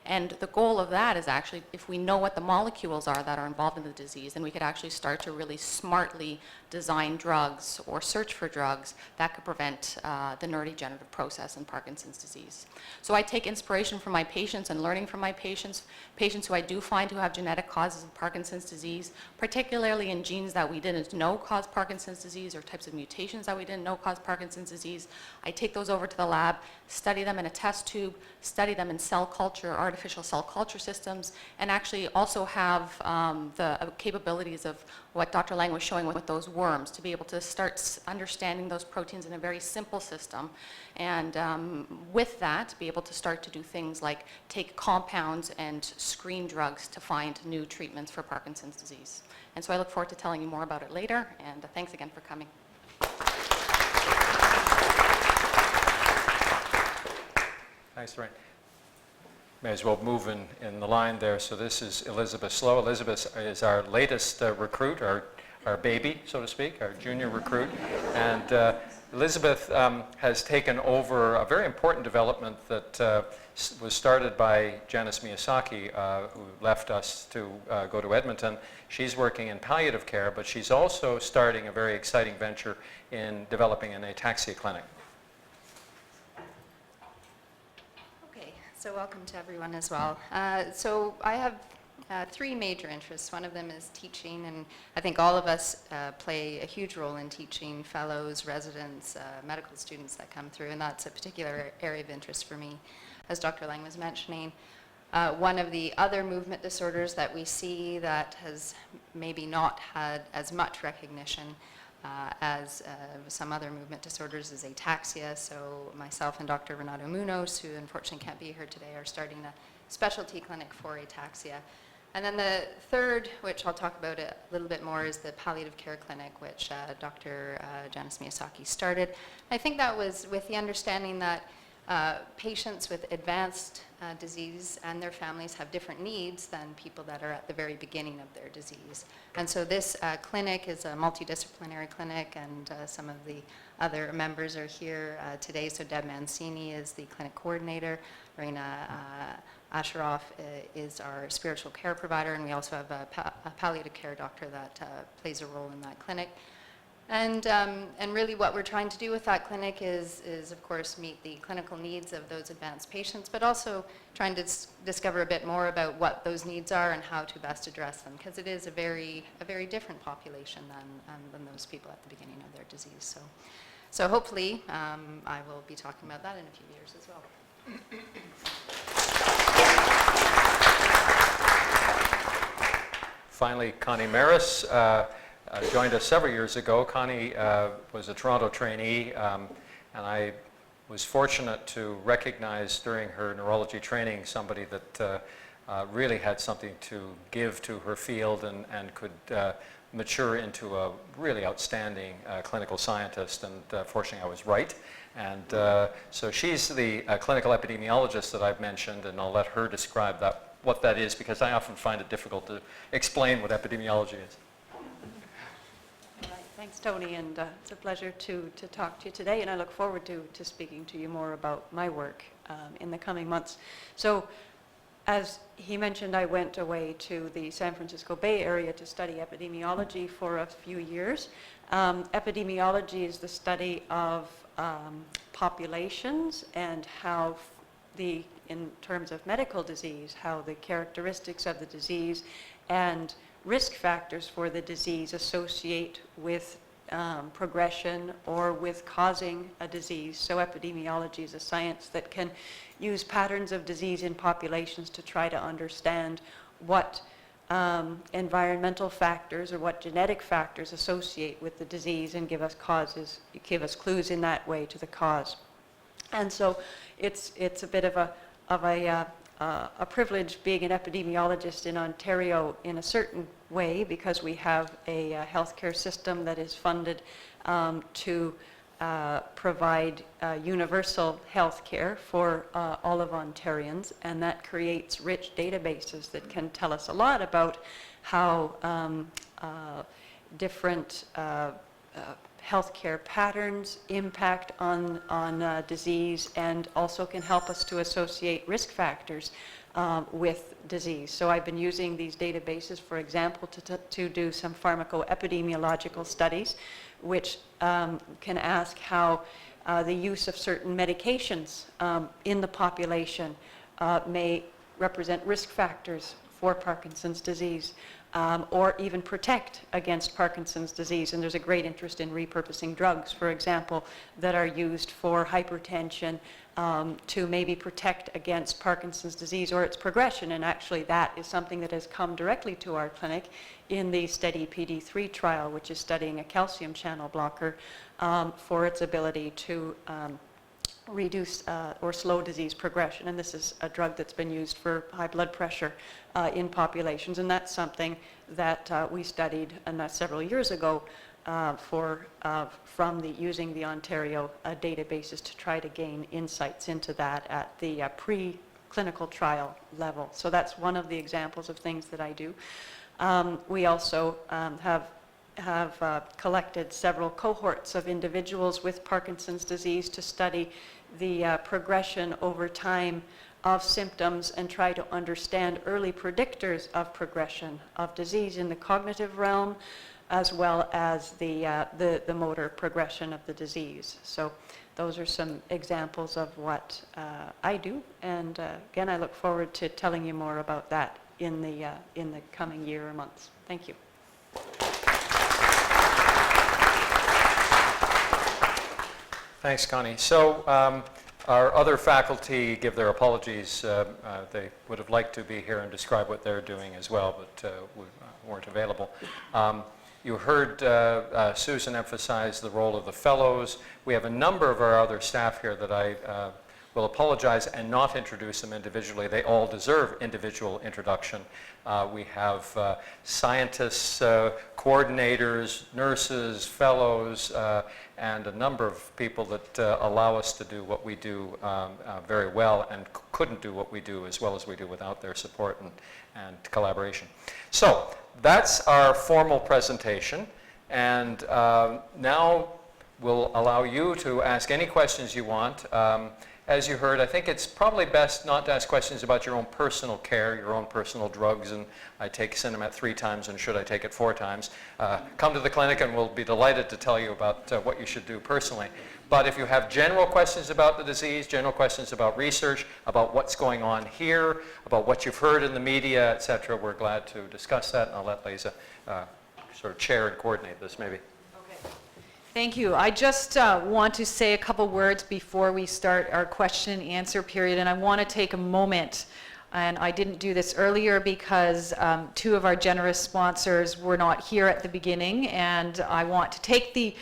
And the goal of that is actually, if we know what the molecules are that are involved in the disease, then we could actually start to really smartly design drugs or search for drugs that could prevent the neurodegenerative process in Parkinson's disease. So I take inspiration from my patients and learning from my patients who I do find who have genetic causes of Parkinson's disease, particularly in genes that we didn't know cause Parkinson's disease or types of mutations that we didn't know cause Parkinson's disease. I take those over to the lab, study them in a test tube, study them in cell culture, culture, artificial cell culture systems, and actually also have the capabilities of what Dr. Lang was showing with those worms, to be able to start understanding those proteins in a very simple system. And with that, be able to start to do things like take compounds and screen drugs to find new treatments for Parkinson's disease. And so I look forward to telling you more about it later, and thanks again for coming. Thanks, Laraine. May as well move in the line there. So this is Elizabeth Slow. Elizabeth is our latest recruit, our baby, so to speak, our junior recruit. And Elizabeth has taken over a very important development that was started by Janice Miyazaki, who left us to go to Edmonton. She's working in palliative care, but she's also starting a very exciting venture in developing an ataxia clinic. So welcome to everyone as well. So I have three major interests. One of them is teaching, and I think all of us play a huge role in teaching fellows, residents, medical students that come through, and that's a particular area of interest for me, as Dr. Lang was mentioning. One of the other movement disorders that we see that has maybe not had as much recognition as some other movement disorders is ataxia. So myself and Dr. Renato Munoz, who unfortunately can't be here today, are starting a specialty clinic for ataxia. And then the third, which I'll talk about a little bit more, is the palliative care clinic, which Dr. Janice Miyazaki started. I think that was with the understanding that patients with advanced disease and their families have different needs than people that are at the very beginning of their disease. And so this clinic is a multidisciplinary clinic, and some of the other members are here today. So Deb Mancini is the clinic coordinator. Raina Asheroff is our spiritual care provider, and we also have a palliative care doctor that plays a role in that clinic. And really what we're trying to do with that clinic is of course meet the clinical needs of those advanced patients, but also trying to discover a bit more about what those needs are and how to best address them, because it is a very different population than those people at the beginning of their disease. So hopefully I will be talking about that in a few years as well. Finally, Connie Maris joined us several years ago. Connie was a Toronto trainee, and I was fortunate to recognize during her neurology training somebody that really had something to give to her field and could mature into a really outstanding clinical scientist, and fortunately I was right. And so she's the clinical epidemiologist that I've mentioned, and I'll let her describe what that is, because I often find it difficult to explain what epidemiology is. Thanks, Tony, and it's a pleasure to talk to you today, and I look forward to speaking to you more about my work in the coming months. So, as he mentioned, I went away to the San Francisco Bay Area to study epidemiology for a few years. Epidemiology is the study of populations and how in terms of medical disease, how the characteristics of the disease and risk factors for the disease associate with progression or with causing a disease. So epidemiology is a science that can use patterns of disease in populations to try to understand what environmental factors or what genetic factors associate with the disease and give us clues in that way to the cause. And so it's a bit of a privilege being an epidemiologist in Ontario in a certain way, because we have a healthcare system that is funded to provide universal health care for all of Ontarians, and that creates rich databases that can tell us a lot about how different healthcare patterns impact on disease, and also can help us to associate risk factors with disease. So I've been using these databases, for example, to do some pharmacoepidemiological studies, which can ask how the use of certain medications in the population may represent risk factors for Parkinson's disease, or even protect against Parkinson's disease. And there's a great interest in repurposing drugs, for example, that are used for hypertension to maybe protect against Parkinson's disease or its progression. And actually that is something that has come directly to our clinic in the STEADY PD3 trial, which is studying a calcium channel blocker for its ability to reduce or slow disease progression. And this is a drug that's been used for high blood pressure in populations, and that's something that we studied several years ago using the Ontario databases to try to gain insights into that at the pre-clinical trial level. So that's one of the examples of things that I do. We also have collected several cohorts of individuals with Parkinson's disease to study the progression over time of symptoms and try to understand early predictors of progression of disease in the cognitive realm, as well as the motor progression of the disease. So those are some examples of what I do, and again, I look forward to telling you more about that in the coming year or months. Thank you. Thanks, Connie. So our other faculty give their apologies. They would have liked to be here and describe what they're doing as well, but weren't available. You heard Susan emphasize the role of the fellows. We have a number of our other staff here that I will apologize and not introduce them individually. They all deserve individual introduction. We have scientists, coordinators, nurses, fellows, and a number of people that allow us to do what we do very well and couldn't do what we do as well as we do without their support and collaboration. So that's our formal presentation, and now we'll allow you to ask any questions you want. As you heard, I think it's probably best not to ask questions about your own personal care, your own personal drugs, and I take Cinemat 3 times, and should I take it 4 times? Come to the clinic and we'll be delighted to tell you about what you should do personally. But if you have general questions about the disease, general questions about research, about what's going on here, about what you've heard in the media, etc., we're glad to discuss that, and I'll let Lisa sort of chair and coordinate this maybe. Thank you. I just want to say a couple words before we start our question and answer period, and I want to take a moment, and I didn't do this earlier because 2 of our generous sponsors were not here at the beginning, and I want to take the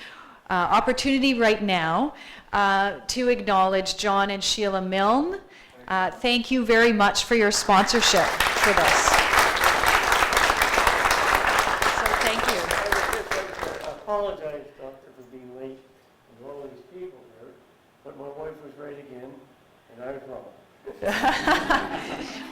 opportunity right now to acknowledge John and Sheila Milne. Thank you very much for your sponsorship for this. So thank you. I apologize, Doctor, for being late with all these people here, but my wife was right again, and I was wrong.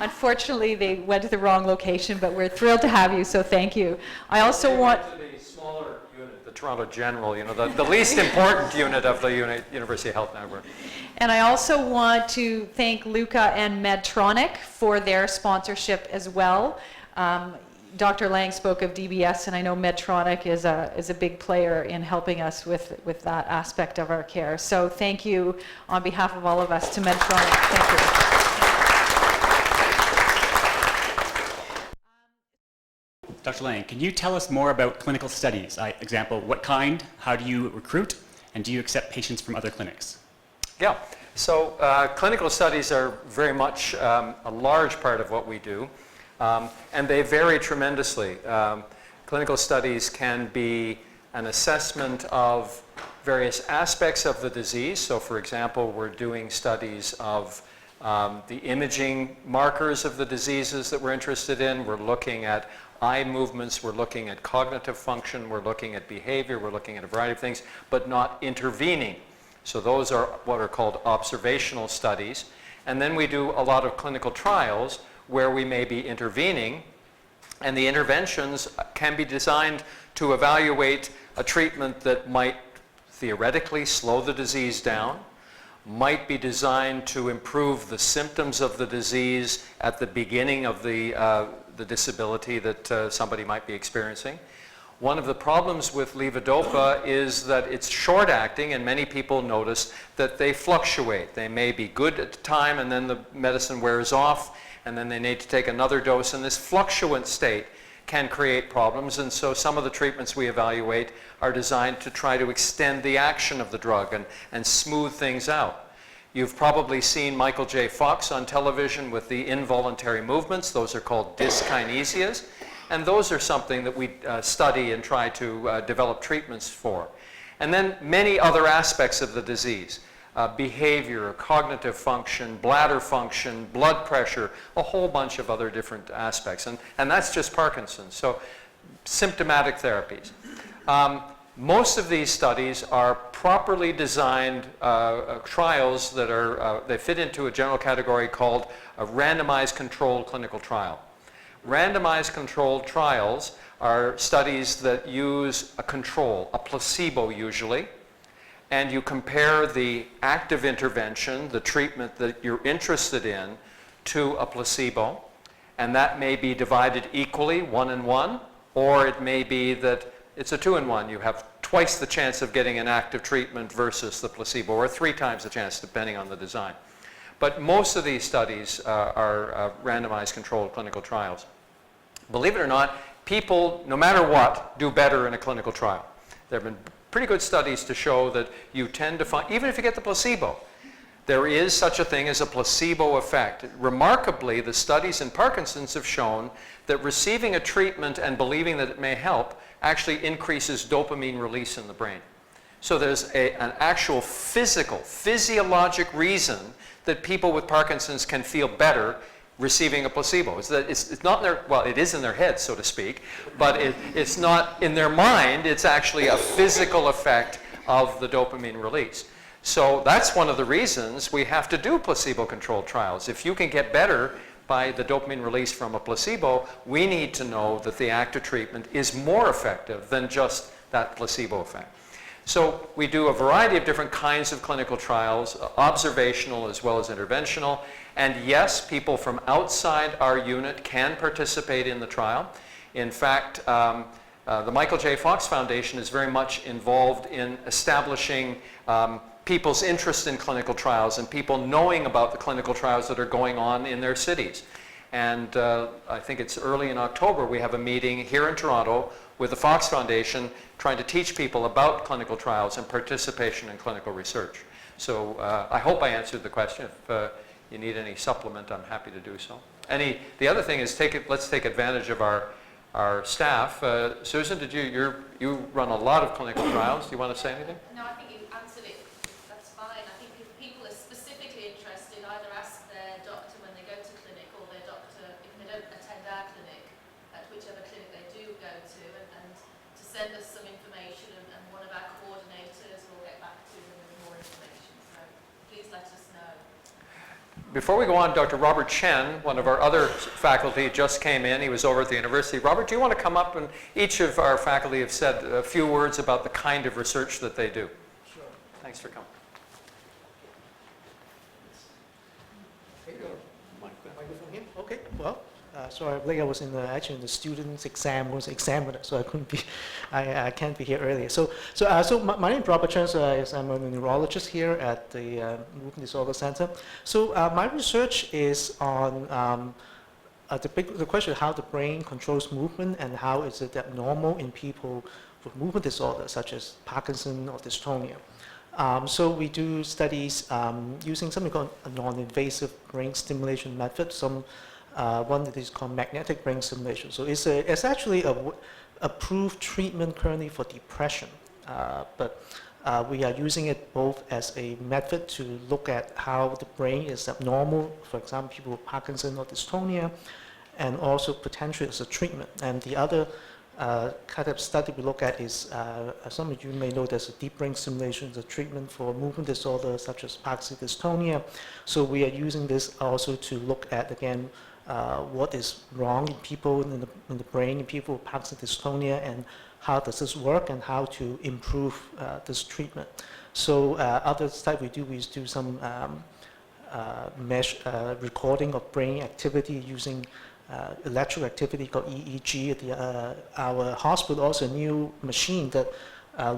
Unfortunately, they went to the wrong location, but we're thrilled to have you, so thank you. I also want... The smaller unit, the Toronto General, you know, the least important unit of the University Health Network. And I also want to thank Luca and Medtronic for their sponsorship as well. Dr. Lang spoke of DBS, and I know Medtronic is a big player in helping us with that aspect of our care. So thank you on behalf of all of us to Medtronic. Thank you. Dr. Lang, can you tell us more about clinical studies? Example, what kind, how do you recruit, and do you accept patients from other clinics? Yeah, so clinical studies are very much a large part of what we do. And they vary tremendously. Clinical studies can be an assessment of various aspects of the disease. So for example, we're doing studies of the imaging markers of the diseases that we're interested in. We're looking at eye movements, we're looking at cognitive function, we're looking at behavior, we're looking at a variety of things, but not intervening. So those are what are called observational studies. And then we do a lot of clinical trials where we may be intervening, and the interventions can be designed to evaluate a treatment that might theoretically slow the disease down, might be designed to improve the symptoms of the disease at the beginning of the disability that somebody might be experiencing. One of the problems with levodopa is that it's short-acting, and many people notice that they fluctuate. They may be good at the time, and then the medicine wears off, and then they need to take another dose, and this fluctuant state can create problems, and so some of the treatments we evaluate are designed to try to extend the action of the drug and smooth things out. You've probably seen Michael J. Fox on television with the involuntary movements. Those are called dyskinesias, and those are something that we study and try to develop treatments for. And then many other aspects of the disease. Behavior, cognitive function, bladder function, blood pressure, a whole bunch of other different aspects. And that's just Parkinson's. So symptomatic therapies. Most of these studies are properly designed trials that are, they fit into a general category called a randomized controlled clinical trial. Randomized controlled trials are studies that use a control, a placebo usually, and you compare the active intervention, the treatment that you're interested in, to a placebo, and that may be divided equally, 1 and 1, or it may be that it's a 2 and 1. You have twice the chance of getting an active treatment versus the placebo, or 3 times the chance, depending on the design. But most of these studies are randomized controlled clinical trials. Believe it or not, people, no matter what, do better in a clinical trial. There have been pretty good studies to show that you tend to find, even if you get the placebo, there is such a thing as a placebo effect. Remarkably, the studies in Parkinson's have shown that receiving a treatment and believing that it may help actually increases dopamine release in the brain. So there's an actual physiologic reason that people with Parkinson's can feel better receiving a placebo. It's not in their, well, it is in their head, so to speak, but it's not in their mind. It's actually a physical effect of the dopamine release. So that's one of the reasons we have to do placebo-controlled trials. If you can get better by the dopamine release from a placebo, we need to know that the active treatment is more effective than just that placebo effect. So we do a variety of different kinds of clinical trials, observational as well as interventional. And yes, people from outside our unit can participate in the trial. In fact, the Michael J. Fox Foundation is very much involved in establishing people's interest in clinical trials and people knowing about the clinical trials that are going on in their cities. And I think it's early in October, we have a meeting here in Toronto with the Fox Foundation trying to teach people about clinical trials and participation in clinical research. So I hope I answered the question. If you need any supplement, I'm happy to do so. The other thing is let's take advantage of our staff. Susan, you run a lot of clinical trials. Do you want to say anything? No, I think you answered it. That's fine. I think if people are specifically interested, either ask their doctor when they go to clinic or their doctor, if they don't attend our clinic, at whichever clinic they do go to, and to send us some information, and one of our coordinators will get back to them with more information. So please let us know. Before we go on, Dr. Robert Chen, one of our other faculty, just came in. He was over at the university. Robert, do you want to come up? And each of our faculty have said a few words about the kind of research that they do. Sure. Thanks for coming. Microphone here? Okay, well, sorry, I was actually in the student's exam, was examiner, so I couldn't be, I can't be here earlier. So my name is Robert Chen, I'm a neurologist here at the Movement Disorder Center. So my research is on the question of how the brain controls movement and how is it abnormal in people with movement disorders such as Parkinson or dystonia. So we do studies using something called a non-invasive brain stimulation method. One that is called magnetic brain stimulation. So it's actually a approved treatment currently for depression, but we are using it both as a method to look at how the brain is abnormal, for example, people with Parkinson or dystonia, and also potentially as a treatment. And the other kind of study we look at is, some of you may know there's a deep brain stimulation, the treatment for movement disorders such as Parkinson dystonia. So we are using this also to look at, again, what is wrong in people in the brain, in people with Parkinson dystonia, and how does this work and how to improve this treatment. So other stuff we do some recording of brain activity using electrical activity called EEG. Our hospital also a new machine that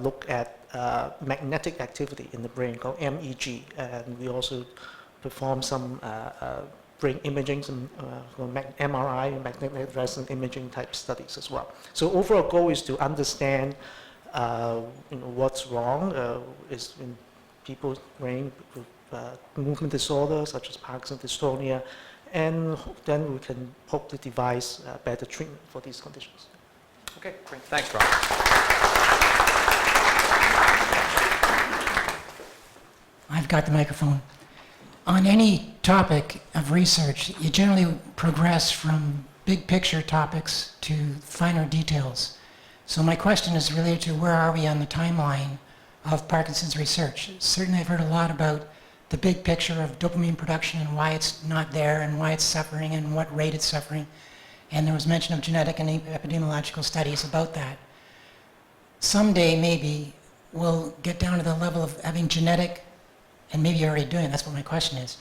look at magnetic activity in the brain called MEG, and we also perform some brain imaging, some MRI, magnetic resonance imaging type studies as well. So overall goal is to understand what's wrong is in people's brain with movement disorders such as Parkinson's, dystonia, and then we can hopefully devise better treatment for these conditions. Okay, great. Thanks, Rob. I've got the microphone. On any topic of research, you generally progress from big picture topics to finer details. So my question is related to where are we on the timeline of Parkinson's research? Certainly I've heard a lot about the big picture of dopamine production and why it's not there and why it's suffering and what rate it's suffering. And there was mention of genetic and epidemiological studies about that. Someday maybe we'll get down to the level of having genetic, and maybe you're already doing it, that's what my question is.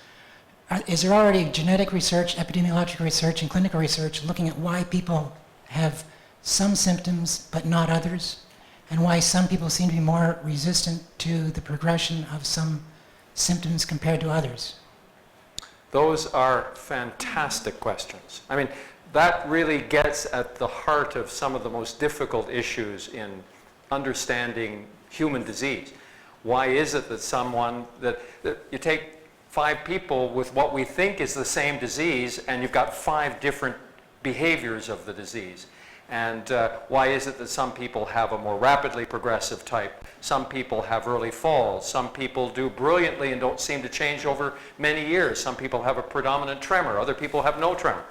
Is there already genetic research, epidemiological research, and clinical research looking at why people have some symptoms but not others, and why some people seem to be more resistant to the progression of some symptoms compared to others? Those are fantastic questions. I mean, that really gets at the heart of some of the most difficult issues in understanding human disease. Why is it that you take 5 people with what we think is the same disease and you've got 5 different behaviors of the disease? And why is it that some people have a more rapidly progressive type? Some people have early falls. Some people do brilliantly and don't seem to change over many years. Some people have a predominant tremor. Other people have no tremor.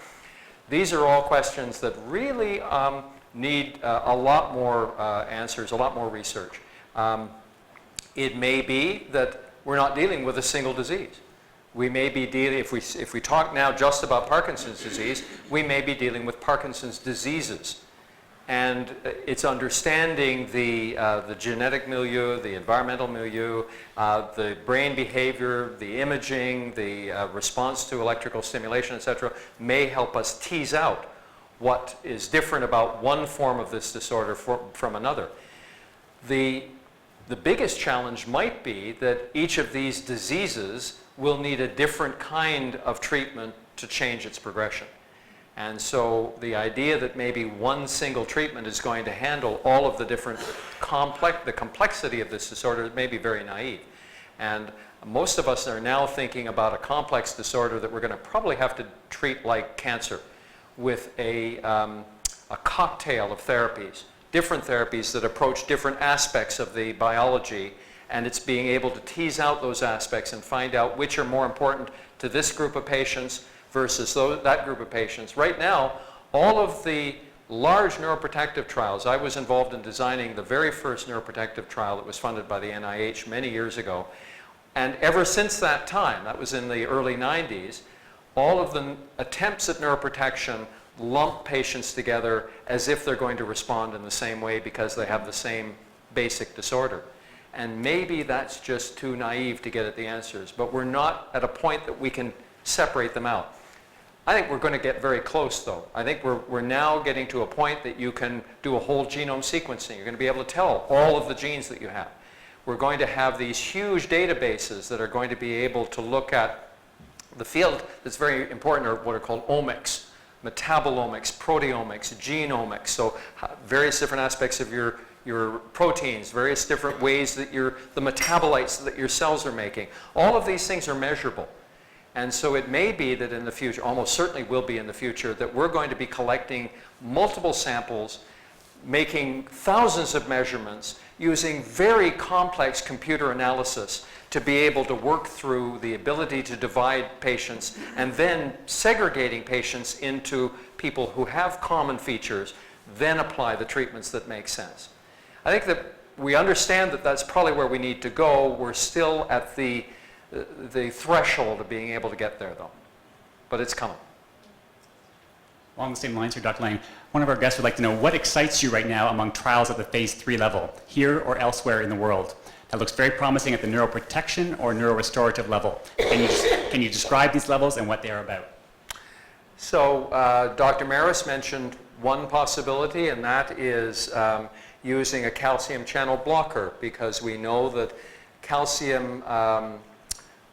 These are all questions that really need a lot more answers, a lot more research. It may be that we're not dealing with a single disease. We may be dealing, if we talk now just about Parkinson's disease, we may be dealing with Parkinson's diseases. And it's understanding the genetic milieu, the environmental milieu, the brain behavior, the imaging, the response to electrical stimulation, etc., may help us tease out what is different about one form of this disorder from another. The biggest challenge might be that each of these diseases will need a different kind of treatment to change its progression. And so the idea that maybe one single treatment is going to handle all of the different the complexity of this disorder may be very naive. And most of us are now thinking about a complex disorder that we're going to probably have to treat like cancer, with a cocktail of therapies, different therapies that approach different aspects of the biology, and it's being able to tease out those aspects and find out which are more important to this group of patients versus that group of patients. Right now, all of the large neuroprotective trials, I was involved in designing the very first neuroprotective trial that was funded by the NIH many years ago, and ever since that time, that was in the early 90s, all of the attempts at neuroprotection lump patients together as if they're going to respond in the same way because they have the same basic disorder. And maybe that's just too naive to get at the answers, but we're not at a point that we can separate them out. I think we're going to get very close, though. I think we're now getting to a point that you can do a whole genome sequencing. You're going to be able to tell all of the genes that you have. We're going to have these huge databases that are going to be able to look at the field that's very important, are what are called omics, metabolomics, proteomics, genomics. So various different aspects of your proteins, various different ways that the metabolites that your cells are making. All of these things are measurable. And so it may be that in the future, almost certainly will be in the future, that we're going to be collecting multiple samples, making thousands of measurements, using very complex computer analysis to be able to work through the ability to divide patients, and then segregating patients into people who have common features, then apply the treatments that make sense. I think that we understand that that's probably where we need to go. We're still at the threshold of being able to get there, though. But it's coming. Along the same lines here, Dr. Lang, one of our guests would like to know what excites you right now among trials at the phase 3 level, here or elsewhere in the world, that looks very promising at the neuroprotection or neurorestorative level. Can you describe these levels and what they are about? So Dr. Maris mentioned one possibility, and that is using a calcium channel blocker, because we know that calcium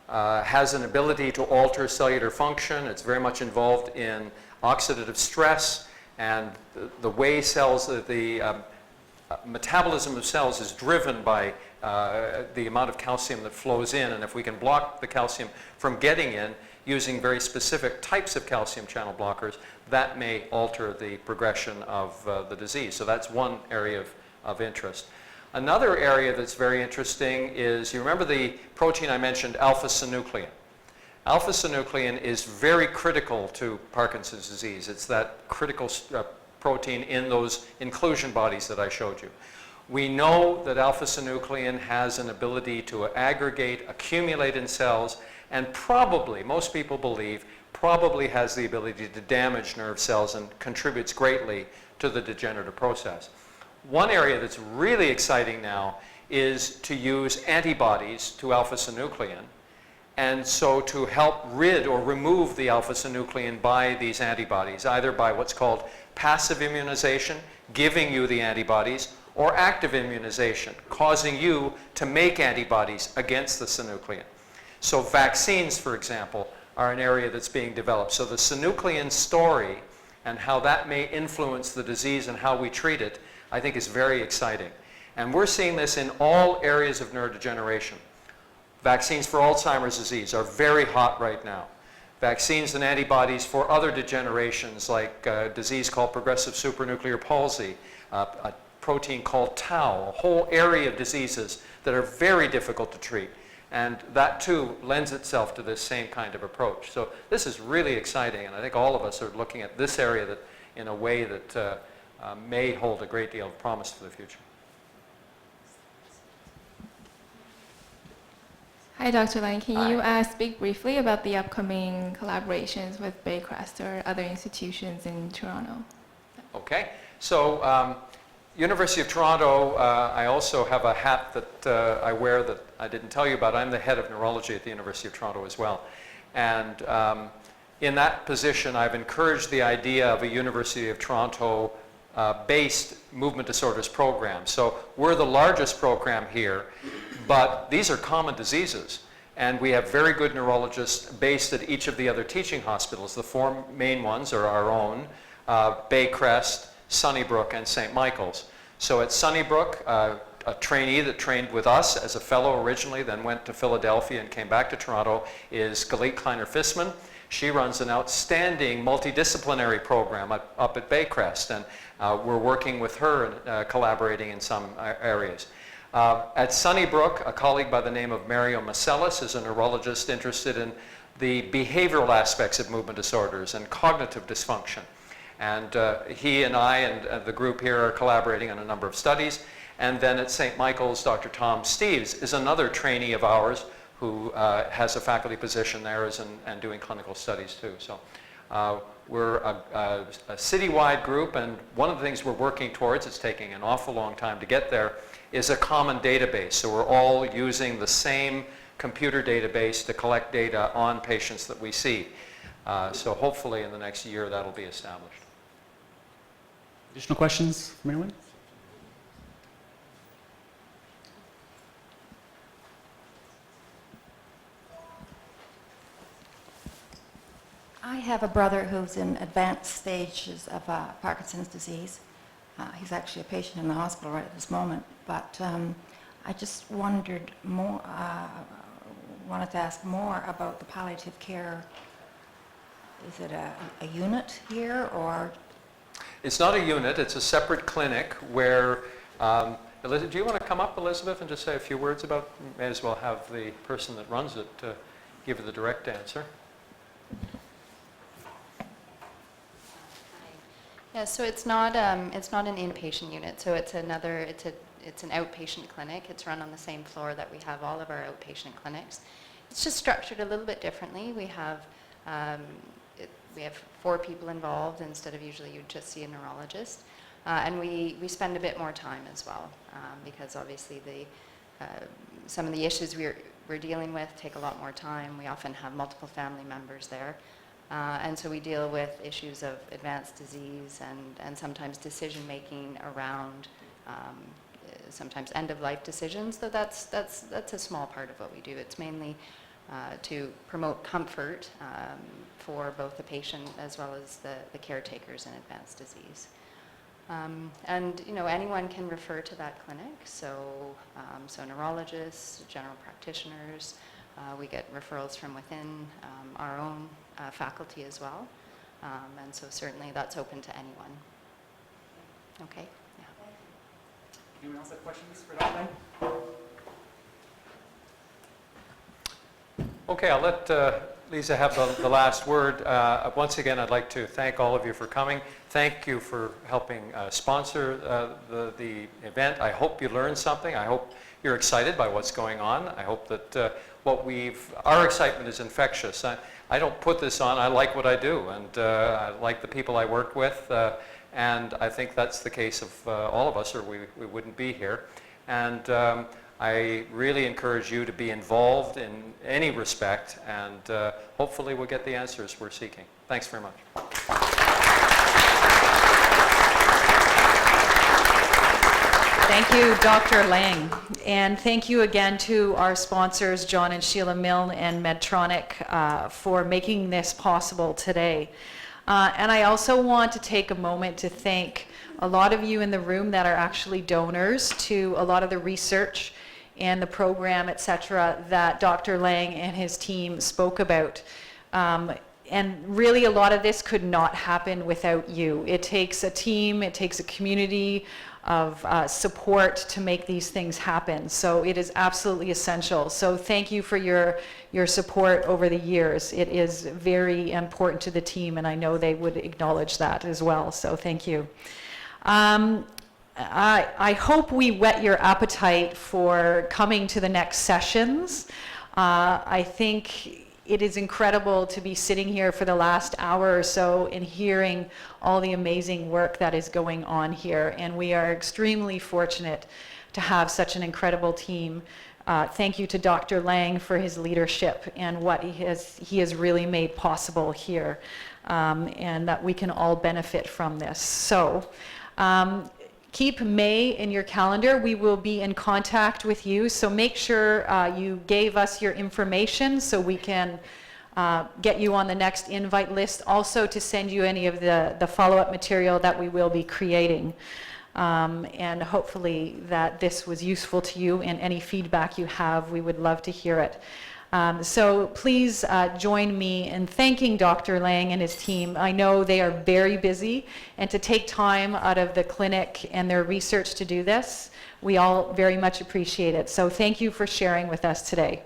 has an ability to alter cellular function. It's very much involved in oxidative stress, and the way cells, the metabolism of cells is driven by the amount of calcium that flows in, and if we can block the calcium from getting in using very specific types of calcium channel blockers, that may alter the progression of the disease. So that's one area of interest. Another area that's very interesting is, you remember the protein I mentioned, alpha-synuclein. Alpha-synuclein is very critical to Parkinson's disease. It's that critical protein in those inclusion bodies that I showed you. We know that alpha-synuclein has an ability to aggregate, accumulate in cells, and probably, most people believe, probably has the ability to damage nerve cells and contributes greatly to the degenerative process. One area that's really exciting now is to use antibodies to alpha-synuclein, and so to help rid or remove the alpha-synuclein by these antibodies, either by what's called passive immunization, giving you the antibodies, or active immunization, causing you to make antibodies against the synuclein. So vaccines, for example, are an area that's being developed. So the synuclein story and how that may influence the disease and how we treat it, I think is very exciting. And we're seeing this in all areas of neurodegeneration. Vaccines for Alzheimer's disease are very hot right now. Vaccines and antibodies for other degenerations, like a disease called progressive supranuclear palsy, a protein called tau, a whole area of diseases that are very difficult to treat. And that too lends itself to this same kind of approach. So this is really exciting, and I think all of us are looking at this area that, in a way that may hold a great deal of promise for the future. Hi, Dr. Lang. Can Hi. you speak briefly about the upcoming collaborations with Baycrest or other institutions in Toronto? Okay. So University of Toronto, I also have a hat that I wear that I didn't tell you about. I'm the head of neurology at the University of Toronto as well. And in that position, I've encouraged the idea of a University of Toronto based movement disorders program. So we're the largest program here, but these are common diseases. And we have very good neurologists based at each of the other teaching hospitals. The four main ones are our own, Baycrest, Sunnybrook, and St. Michael's. So at Sunnybrook, a trainee that trained with us as a fellow originally, then went to Philadelphia and came back to Toronto, is Galit Kleiner-Fissman. She runs an outstanding multidisciplinary program up at Baycrest, and we're working with her and collaborating in some areas. At Sunnybrook, a colleague by the name of Mario Macelis is a neurologist interested in the behavioral aspects of movement disorders and cognitive dysfunction. And he and I and the group here are collaborating on a number of studies. And then at St. Michael's, Dr. Tom Steeves is another trainee of ours who has a faculty position there and doing clinical studies too. So we're a citywide group, and one of the things we're working towards, it's taking an awful long time to get there, is a common database. So we're all using the same computer database to collect data on patients that we see. So hopefully in the next year that'll be established. Additional questions from anyone? I have a brother who's in advanced stages of Parkinson's disease. He's actually a patient in the hospital right at this moment, but I just wondered more, wanted to ask more about the palliative care. Is it a unit here, or? It's not a unit, it's a separate clinic where, do you want to come up, Elizabeth, and just say a few words about, may as well have the person that runs it give you the direct answer. Yeah, so it's not an inpatient unit. So it's an outpatient clinic. It's run on the same floor that we have all of our outpatient clinics. It's just structured a little bit differently. We have 4 people involved instead of usually you'd just see a neurologist, and we spend a bit more time as well because obviously some of the issues we're dealing with take a lot more time. We often have multiple family members there. And so we deal with issues of advanced disease and sometimes decision making around sometimes end of life decisions. Though that's a small part of what we do. It's mainly to promote comfort for both the patient as well as the caretakers in advanced disease. And anyone can refer to that clinic, so neurologists, general practitioners, we get referrals from within our own faculty as well, and so certainly that's open to anyone. Okay? Yeah. Anyone else have questions for Dr. Lang? Okay, I'll let Lisa have the last word. Once again, I'd like to thank all of you for coming. Thank you for helping sponsor the event. I hope you learned something. I hope you're excited by what's going on. I hope that our excitement is infectious. I don't put this on. I like what I do, and I like the people I work with, and I think that's the case of all of us, or we wouldn't be here. And I really encourage you to be involved in any respect, and hopefully we'll get the answers we're seeking. Thanks very much. Thank you, Dr. Lang. And thank you again to our sponsors, John and Sheila Milne and Medtronic, for making this possible today. And I also want to take a moment to thank a lot of you in the room that are actually donors to a lot of the research and the program, et cetera, that Dr. Lang and his team spoke about. And really a lot of this could not happen without you. It takes a team, it takes a community of support to make these things happen. So it is absolutely essential. So thank you for your support over the years. It is very important to the team, and I know they would acknowledge that as well. So thank you. I hope we whet your appetite for coming to the next sessions. I think it is incredible to be sitting here for the last hour or so and hearing all the amazing work that is going on here. And we are extremely fortunate to have such an incredible team. Thank you to Dr. Lang for his leadership and what he has really made possible here, and that we can all benefit from this. So keep May in your calendar. We will be in contact with you, so make sure you gave us your information so we can get you on the next invite list, also to send you any of the follow-up material that we will be creating. And hopefully that this was useful to you, and any feedback you have, we would love to hear it. So please join me in thanking Dr. Lang and his team. I know they are very busy, and to take time out of the clinic and their research to do this, we all very much appreciate it. So thank you for sharing with us today.